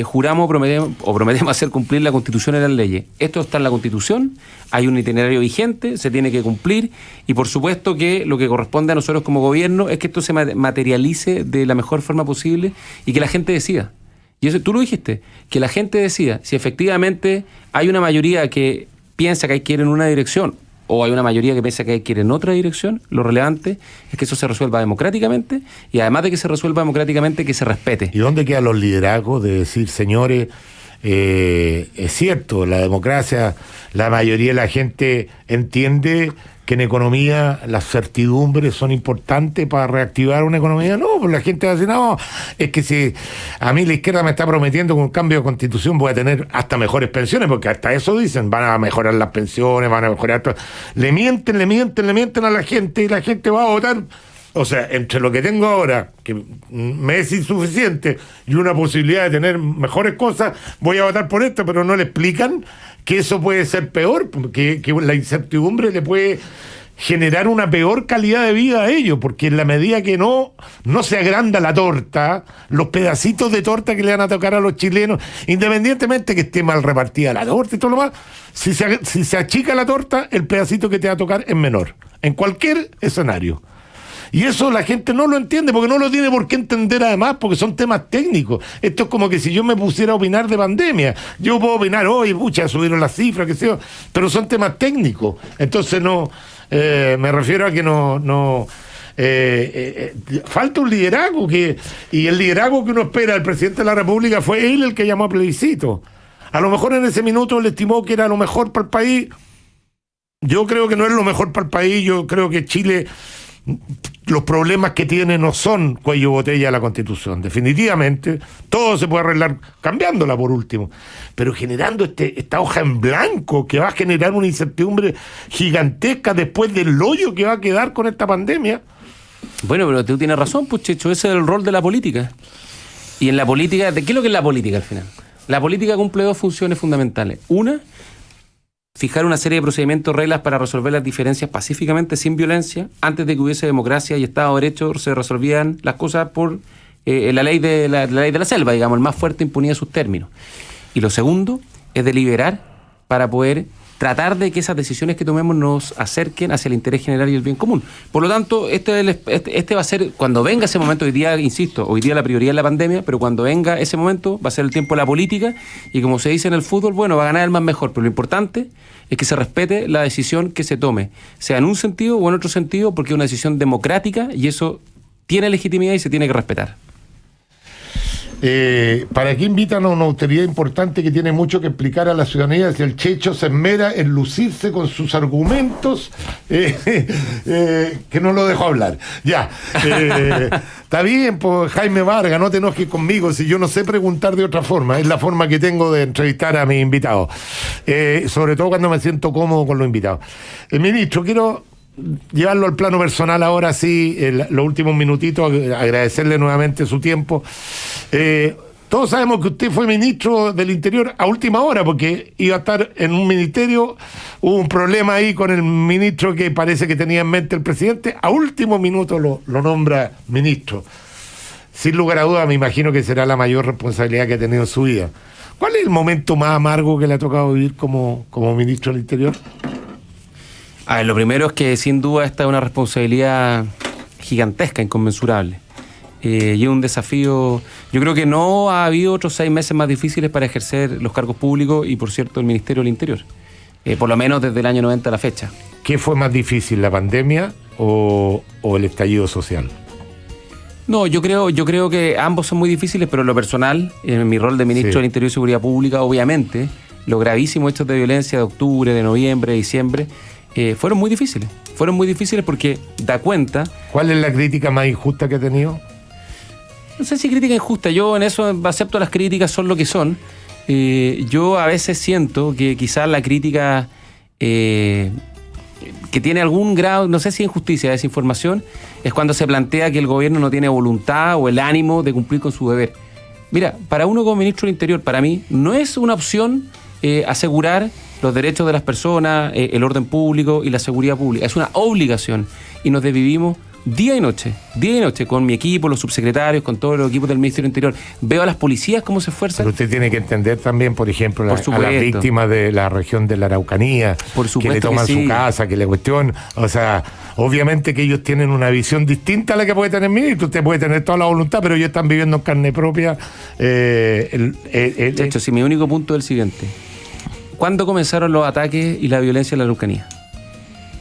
juramos prometemos hacer cumplir la Constitución y las leyes. Esto está en la Constitución, hay un itinerario vigente, se tiene que cumplir, y por supuesto que lo que corresponde a nosotros como gobierno es que esto se materialice de la mejor forma posible y que la gente decida. Y eso tú lo dijiste, que la gente decida si efectivamente hay una mayoría que piensa que hay que ir en una dirección, o hay una mayoría que piensa que hay que ir en otra dirección. Lo relevante es que eso se resuelva democráticamente, y además de que se resuelva democráticamente, que se respete. ¿Y dónde quedan los liderazgos de decir, señores, es cierto, la democracia, la mayoría de la gente entiende que en economía las certidumbres son importantes para reactivar una economía? No, pues la gente va a decir, no, es que si a mí la izquierda me está prometiendo con un cambio de constitución voy a tener hasta mejores pensiones, porque hasta eso dicen, van a mejorar las pensiones, van a mejorar todo. Le mienten a la gente, y la gente va a votar. O sea, entre lo que tengo ahora, que me es insuficiente, y una posibilidad de tener mejores cosas, voy a votar por esto, pero no le explican que eso puede ser peor, que la incertidumbre le puede generar una peor calidad de vida a ellos, porque en la medida que no se agranda la torta, los pedacitos de torta que le van a tocar a los chilenos, independientemente que esté mal repartida la torta y todo lo más, si se achica la torta, el pedacito que te va a tocar es menor, en cualquier escenario. Y eso la gente no lo entiende, porque no lo tiene por qué entender además, porque son temas técnicos. Esto es como que si yo me pusiera a opinar de pandemia. Yo puedo opinar, pucha, subieron las cifras, qué sé yo, pero son temas técnicos. Entonces me refiero a que falta un liderazgo, y el liderazgo que uno espera del presidente de la República fue él el que llamó a plebiscito. A lo mejor en ese minuto él estimó que era lo mejor para el país. Yo creo que no es lo mejor para el país. Yo creo que Chile, los problemas que tiene no son cuello botella a la Constitución. Definitivamente, todo se puede arreglar cambiándola por último. Pero generando esta hoja en blanco que va a generar una incertidumbre gigantesca después del hoyo que va a quedar con esta pandemia. Bueno, pero tú tienes razón, pues, Checho, ese es el rol de la política. Y en la política, ¿qué es lo que es la política al final? La política cumple dos funciones fundamentales. Una, fijar una serie de procedimientos, reglas para resolver las diferencias pacíficamente, sin violencia. Antes de que hubiese democracia y Estado de Derecho, se resolvían las cosas por la ley de la selva, digamos, el más fuerte imponía sus términos. Y lo segundo es deliberar para poder tratar de que esas decisiones que tomemos nos acerquen hacia el interés general y el bien común. Por lo tanto, este va a ser, cuando venga ese momento, hoy día, insisto, hoy día la prioridad es la pandemia, pero cuando venga ese momento va a ser el tiempo de la política, y como se dice en el fútbol, bueno, va a ganar el más mejor, pero lo importante es que se respete la decisión que se tome, sea en un sentido o en otro sentido, porque es una decisión democrática y eso tiene legitimidad y se tiene que respetar. ¿Para qué invitan a una autoridad importante que tiene mucho que explicar a la ciudadanía si el Checho se esmera en lucirse con sus argumentos? Que no lo dejo hablar. Ya. Está bien, pues Jaime Vargas, no te enojes conmigo si yo no sé preguntar de otra forma. Es la forma que tengo de entrevistar a mis invitados. Sobre todo cuando me siento cómodo con los invitados. Ministro, quiero llevarlo al plano personal ahora sí, los últimos minutitos, agradecerle nuevamente su tiempo. Todos sabemos que usted fue ministro del Interior a última hora, porque iba a estar en un ministerio, hubo un problema ahí con el ministro que parece que tenía en mente el presidente, a último minuto lo nombra ministro. Sin lugar a dudas, me imagino que será la mayor responsabilidad que ha tenido en su vida. ¿Cuál es el momento más amargo que le ha tocado vivir como ministro del Interior? A ver, lo primero es que sin duda esta es una responsabilidad gigantesca, inconmensurable. Y es un desafío. Yo creo que no ha habido otros 6 meses más difíciles para ejercer los cargos públicos y, por cierto, el Ministerio del Interior. Por lo menos desde el año 90 a la fecha. ¿Qué fue más difícil, la pandemia o el estallido social? No, yo creo que ambos son muy difíciles, pero en lo personal, en mi rol de ministro del Interior y Seguridad Pública, obviamente, los gravísimos hechos de violencia de octubre, de noviembre, de diciembre, fueron muy difíciles. Fueron muy difíciles porque da cuenta. ¿Cuál es la crítica más injusta que ha tenido? No sé si crítica injusta. Yo en eso acepto las críticas, son lo que son. Yo a veces siento que quizás la crítica que tiene algún grado, no sé si injusticia, desinformación, es cuando se plantea que el gobierno no tiene voluntad o el ánimo de cumplir con su deber. Mira, para uno como ministro del Interior, para mí, no es una opción asegurar los derechos de las personas, el orden público y la seguridad pública. Es una obligación y nos desvivimos día y noche, con mi equipo, los subsecretarios, con todos los equipos del Ministerio del Interior. Veo a las policías cómo se esfuerzan. Pero usted tiene que entender también, por ejemplo, a las víctimas de la región de la Araucanía, que le toman su casa, que le cuestionan. O sea, obviamente que ellos tienen una visión distinta a la que puede tener el ministro. Usted puede tener toda la voluntad, pero ellos están viviendo en carne propia. De hecho, si mi único punto es el siguiente. ¿Cuándo comenzaron los ataques y la violencia en la Araucanía?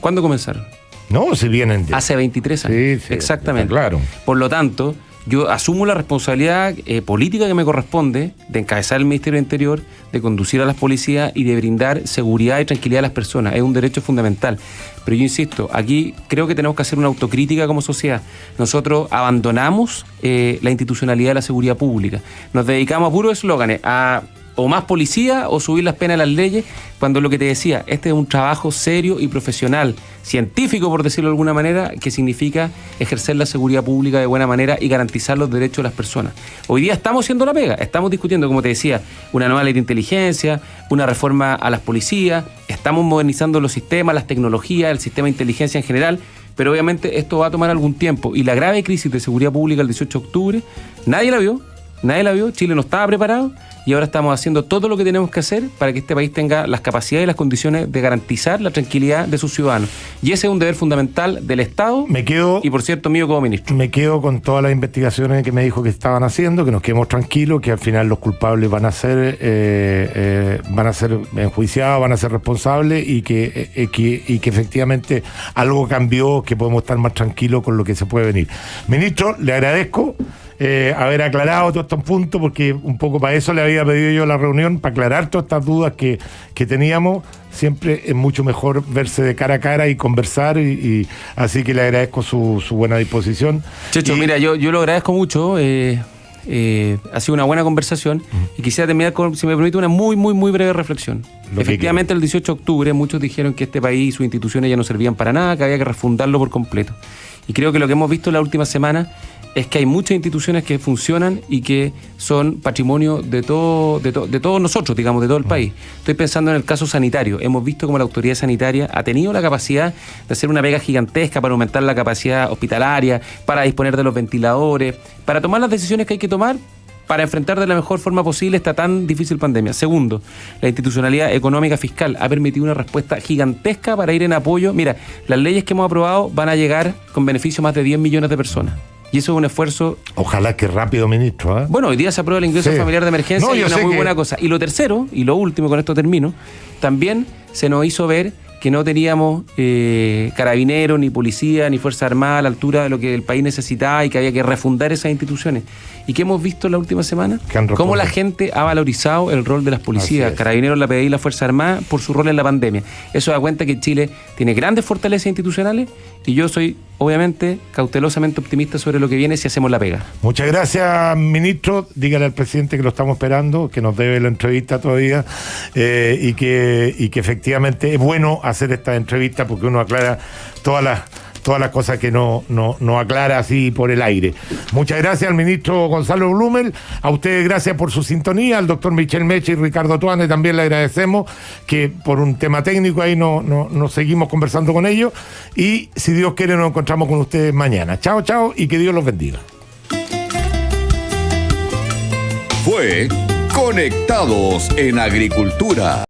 ¿Cuándo comenzaron? No, si vienen hace 23 años. Sí, exactamente. Claro. Por lo tanto, yo asumo la responsabilidad política que me corresponde de encabezar el Ministerio del Interior, de conducir a las policías y de brindar seguridad y tranquilidad a las personas. Es un derecho fundamental. Pero yo insisto, aquí creo que tenemos que hacer una autocrítica como sociedad. Nosotros abandonamos la institucionalidad de la seguridad pública. Nos dedicamos a puros eslóganes, a o más policía o subir las penas a las leyes, cuando lo que te decía, este es un trabajo serio y profesional, científico por decirlo de alguna manera, que significa ejercer la seguridad pública de buena manera y garantizar los derechos de las personas. Hoy día estamos haciendo la pega, estamos discutiendo, como te decía, una nueva ley de inteligencia, una reforma a las policías, estamos modernizando los sistemas, las tecnologías, el sistema de inteligencia en general, pero obviamente esto va a tomar algún tiempo, y la grave crisis de seguridad pública el 18 de octubre, nadie la vio, Chile no estaba preparado, y ahora estamos haciendo todo lo que tenemos que hacer para que este país tenga las capacidades y las condiciones de garantizar la tranquilidad de sus ciudadanos. Y ese es un deber fundamental del Estado y, por cierto, mío como ministro. Me quedo con todas las investigaciones que me dijo que estaban haciendo, que nos quedemos tranquilos, que al final los culpables van a ser enjuiciados, van a ser responsables, y que efectivamente algo cambió, que podemos estar más tranquilos con lo que se puede venir. Ministro, le agradezco haber aclarado todos estos puntos, porque un poco para eso le había pedido yo la reunión, para aclarar todas estas dudas que teníamos. Siempre es mucho mejor verse de cara a cara y conversar, y así que le agradezco su buena disposición. Checho, mira, yo lo agradezco mucho, ha sido una buena conversación, y quisiera terminar con, si me permite, una muy breve reflexión. Efectivamente, el 18 de octubre muchos dijeron que este país y sus instituciones ya no servían para nada, que había que refundarlo por completo. Y creo que lo que hemos visto en la última semana es que hay muchas instituciones que funcionan y que son patrimonio de todos nosotros, digamos, de todo el país. Estoy pensando en el caso sanitario. Hemos visto cómo la autoridad sanitaria ha tenido la capacidad de hacer una pega gigantesca para aumentar la capacidad hospitalaria, para disponer de los ventiladores, para tomar las decisiones que hay que tomar para enfrentar de la mejor forma posible esta tan difícil pandemia. Segundo, la institucionalidad económica fiscal ha permitido una respuesta gigantesca para ir en apoyo. Mira, las leyes que hemos aprobado van a llegar con beneficio a más de 10 millones de personas. Y eso es un esfuerzo... Ojalá que rápido, ministro. Bueno, hoy día se aprueba el ingreso familiar de emergencia, y es una muy buena cosa. Y lo tercero, y lo último, con esto termino, también se nos hizo ver que no teníamos carabineros, ni policía, ni Fuerza Armada a la altura de lo que el país necesitaba, y que había que refundar esas instituciones. ¿Y qué hemos visto en la última semana? Cómo la gente ha valorizado el rol de las policías, carabineros, la PDI y la Fuerza Armada, por su rol en la pandemia. Eso da cuenta que Chile tiene grandes fortalezas institucionales, y yo soy, obviamente, cautelosamente optimista sobre lo que viene si hacemos la pega. Muchas gracias, ministro. Dígale al presidente que lo estamos esperando, que nos debe la entrevista todavía, y que efectivamente es bueno hacer esta entrevista, porque uno aclara todas las cosas que no aclara así por el aire. Muchas gracias al ministro Gonzalo Blumel, a ustedes gracias por su sintonía, al doctor Michel Meche y Ricardo Tuane también le agradecemos, que por un tema técnico ahí nos seguimos conversando con ellos, y si Dios quiere nos encontramos con ustedes mañana. Chao, y que Dios los bendiga. Fue Conectados en Agricultura.